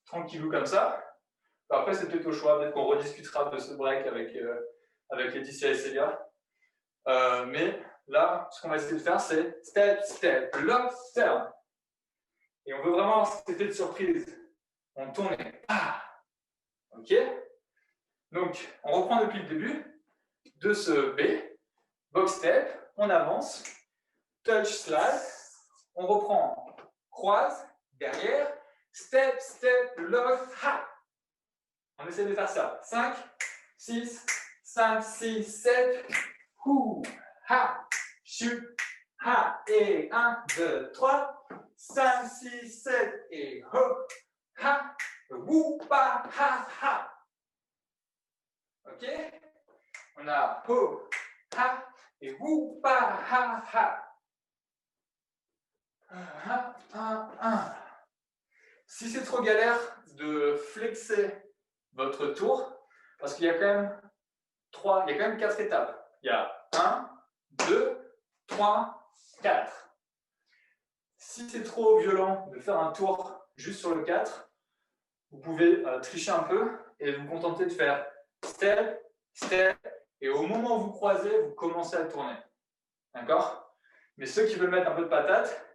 tranquillou comme ça. Après, c'est peut-être au choix. Peut-être qu'on rediscutera de ce break avec Laetitia et Célia. Mais là, ce qu'on va essayer de faire, c'est step, step, lock, turn. Et on veut vraiment avoir cet effet de surprise. On tourne et ah! Ok? Donc, on reprend depuis le début de ce B. Box step, on avance. Touch, slide. On reprend. Croise, derrière. Step, step, lock, ha! On essaie de faire ça. 5, 6, 5, 6, 7. Hou, ha, chou, ha. Et 1, 2, 3. 5, 6, 7. Et ho, ha. Wou, pa, ha, ha. Ok? On a ho, ha. Et wou, pa, ha, ha. Si c'est trop galère de flexer votre tour, parce qu'il y a quand même 4 étapes. Il y a 1, 2, 3, 4. Si c'est trop violent de faire un tour juste sur le 4, vous pouvez tricher un peu et vous contenter de faire step, step, et au moment où vous croisez, vous commencez à tourner. D'accord? Mais ceux qui veulent mettre un peu de patate,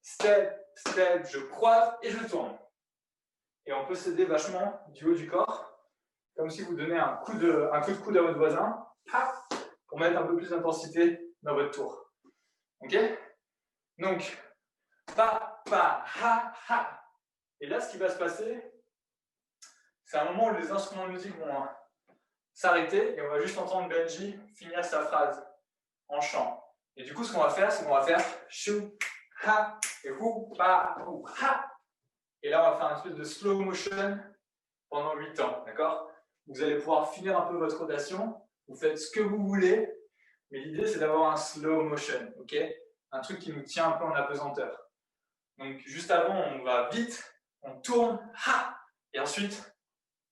step, step, je croise et je tourne. Et on peut s'aider vachement du haut du corps, comme si vous donnez un coup de coude à votre voisin, pour mettre un peu plus d'intensité dans votre tour. Ok? Donc, pa, pa, ha, ha. Et là, ce qui va se passer, c'est un moment où les instruments de musique vont s'arrêter et on va juste entendre Benji finir sa phrase en chant. Et du coup, ce qu'on va faire, c'est qu'on va faire chou, ha, et hou, pa, hou, ha. Et là, on va faire un espèce de slow motion pendant 8 temps, d'accord? Vous allez pouvoir finir un peu votre rotation, vous faites ce que vous voulez, mais l'idée, c'est d'avoir un slow motion, ok? Un truc qui nous tient un peu en apesanteur. Donc, juste avant, on va vite, on tourne, ha! Et ensuite,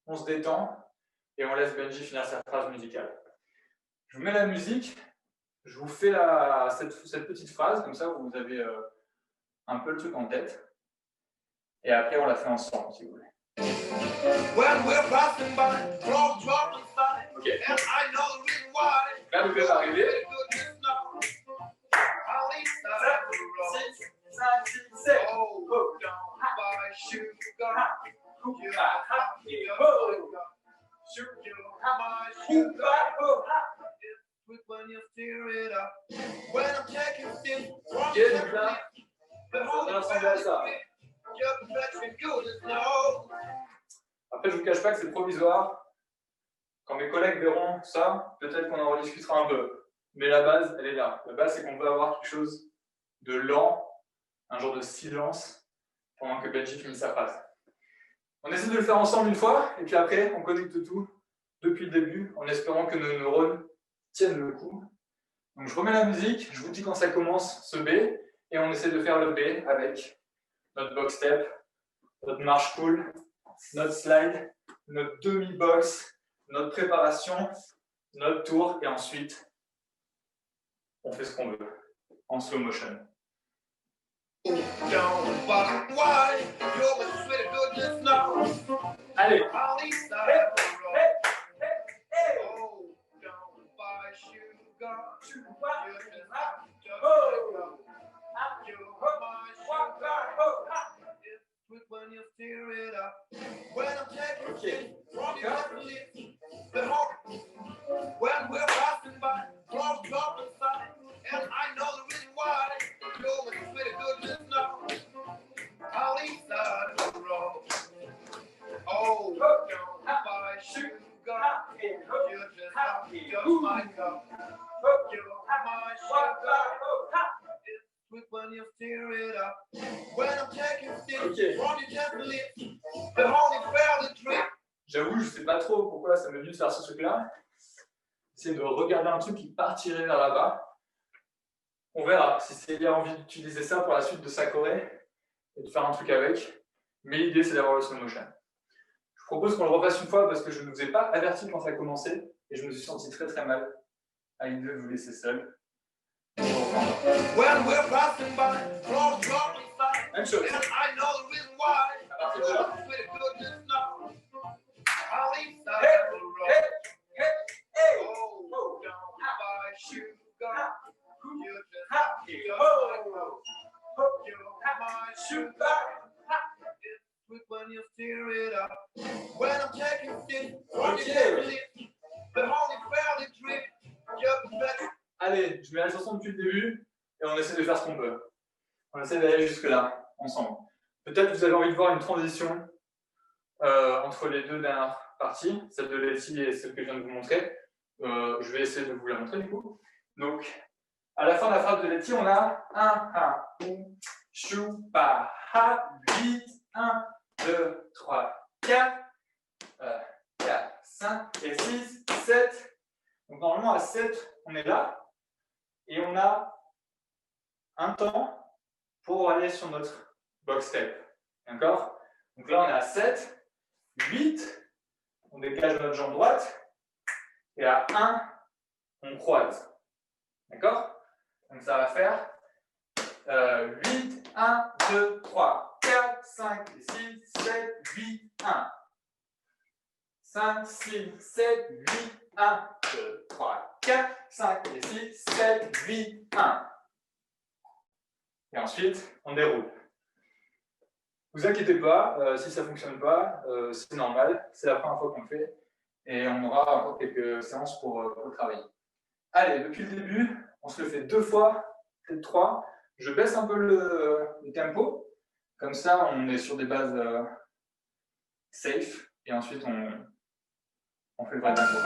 on se détend et on laisse Benji finir sa phrase musicale. Je vous mets la musique, je vous fais cette petite phrase, comme ça, vous avez un peu le truc en tête. Et après, on la fait ensemble, si vous voulez. Ok. Là, vous pouvez arriver. 5, 6, 7. Ok, donc là, ça va ressembler à ça. Après, je ne vous cache pas que c'est provisoire. Quand mes collègues verront ça, peut-être qu'on en rediscutera un peu. Mais la base, elle est là. La base, c'est qu'on peut avoir quelque chose de lent, un genre de silence, pendant que Benji finit sa phrase. On essaie de le faire ensemble une fois, et puis après, on connecte tout depuis le début, en espérant que nos neurones tiennent le coup. Donc, je remets la musique, je vous dis quand ça commence, ce B, et on essaie de faire le B avec notre box step notre marche cool, notre slide, notre demi-box, notre préparation, notre tour, et ensuite, on fait ce qu'on veut, en slow motion. Allez. J'avoue, je ne sais pas trop pourquoi ça m'est venu de faire ce truc-là. C'est de regarder un truc qui partirait vers là-bas. On verra si c'est a envie d'utiliser ça pour la suite de sa choré et de faire un truc avec. Mais l'idée, c'est d'avoir le slow motion. Je propose qu'on le refasse une fois parce que je ne vous ai pas averti quand ça a commencé et je me suis senti très très mal à l'idée de vous laisser seul. Même chose. À partir de là. Allez, je mets la chanson depuis le début et on essaie de faire ce qu'on peut. On essaie d'aller jusque-là, ensemble. Peut-être que vous avez envie de voir une transition entre les deux dernières parties, celle de Letty et celle que je viens de vous montrer. Je vais essayer de vous la montrer du coup. Donc, à la fin de la phrase de Letty, on a 1, 1, chou, pa, ha, 8, 1, 2, 3, 4, 4, 5 et 6, 7. Donc, normalement, à 7, on est là. Et on a un temps pour aller sur notre box tape. D'accord? Donc là, on est à 7, 8, on dégage notre jambe droite. Et à 1, on croise. D'accord? Donc ça va faire 8, 1, 2, 3, 4, 5, 6, 7, 8, 1. 5, 6, 7, 8, 1, 2, 3, 4, 5, 6, 7, 8, 1. Et ensuite, on déroule. Ne vous inquiétez pas, si ça ne fonctionne pas, c'est normal, c'est la première fois qu'on le fait. Et on aura encore quelques séances pour le travailler. Allez, depuis le début, on se le fait 2 fois, peut-être 3. Je baisse un peu le tempo. Comme ça, on est sur des bases safe. Et ensuite, on fait le vrai tempo.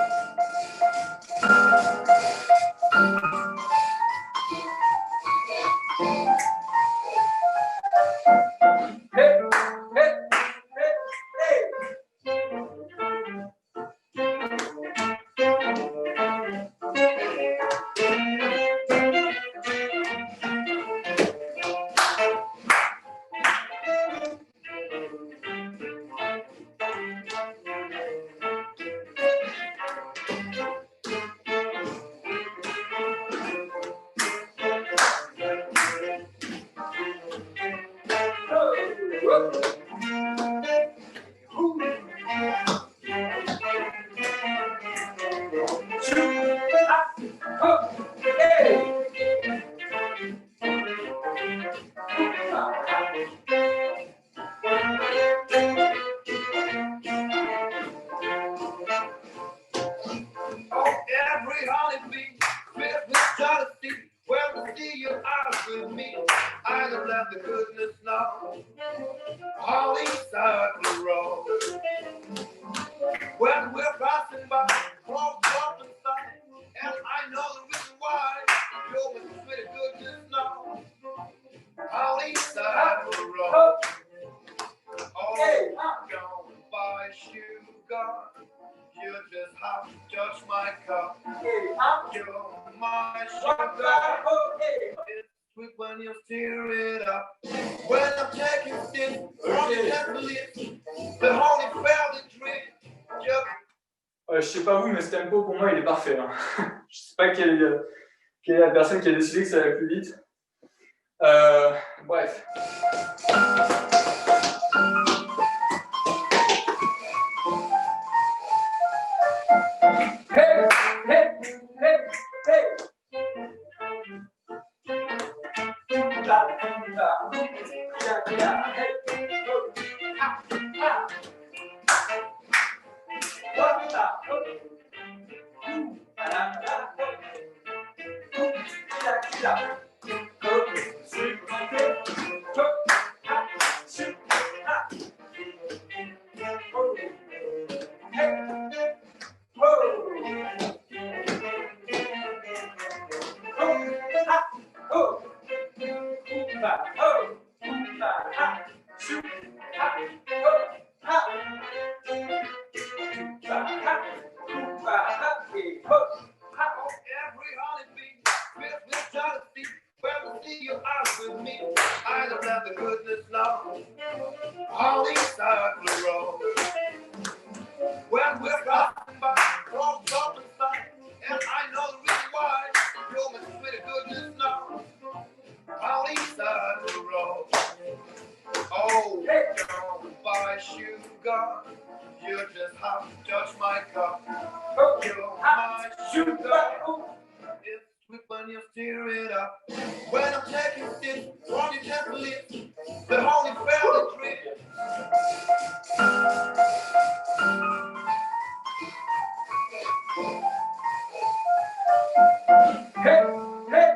sweet when you stir it up. When I'm taking sips from the template, the holy valley drink. Je sais pas vous, mais ce tempo pour moi il est parfait. Hein. Je sais pas quelle est la personne qui a décidé que ça allait plus vite. Bref. Hey, hey, hey, hey. La, la, ya, ya, hey, oh, ah, ah. Wa, la, oh. La, la, la, oh. Ya, ya. Oh, sweet monkey. Oh, ah, shoot, ah. Oh, hey. Whoa! Oh, ha, oh, ba, oh, ba, ha, shoot, ha, oh, ha, ba, ha, hey, ho, ha. Every honeybee, filled with jealousy, when we see you out with me, I don't have the goodness now. All inside the road. When we're passing by, cross up and side, and I know the reason why. You're my sweet goodness now. All inside the road. Oh, don't buy sugar. You just have to touch my cup. You're my sugar. It's sweet when you stir it up. When I'm taking sips from your template, the holy valley drink. Hey, hey,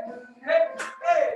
hey, hey.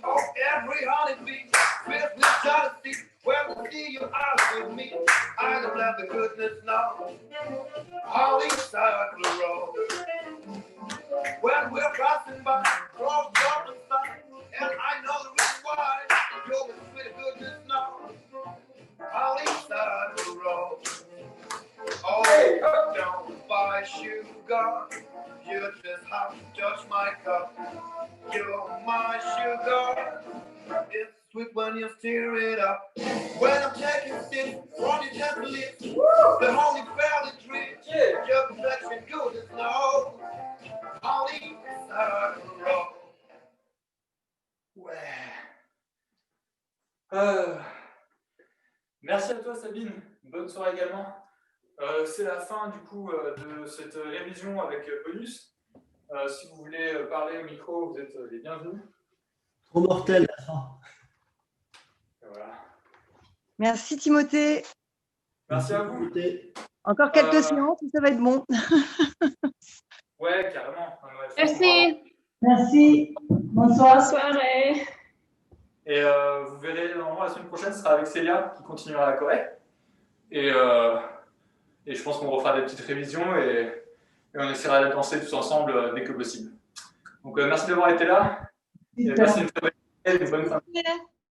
Oh, every honeybee, filled with jealousy, when we see you out with me, I don't have the goodness now. All inside the road. When we're passing by, cross up and side, and I know the reason why. You're my sweet goodness now. All inside the road. Oh, don't buy sugar. You just have to touch my cup. You're my sugar. It's sweet when you stir it up. When I'm taking sips from your template, the holy valley drink. Your perfection good as no. All inside the road. Ouais. Merci à toi Sabine, bonne soirée également. C'est la fin du coup de cette révision avec bonus. Si vous voulez parler au micro, vous êtes les bienvenus. Trop mortel la fin. Voilà. Merci Timothée. Merci à vous. Timothée. Encore quelques séances et ça va être bon. Ouais, carrément. Ouais, Merci. Merci. Bonsoir. Bonne soirée. Et vous verrez, normalement, la semaine prochaine, ce sera avec Célia qui continuera la Corée. Et je pense qu'on refera des petites révisions et on essaiera de danser tous ensemble dès que possible. Donc, merci d'avoir été là. Et passez une très bonne fin de journée.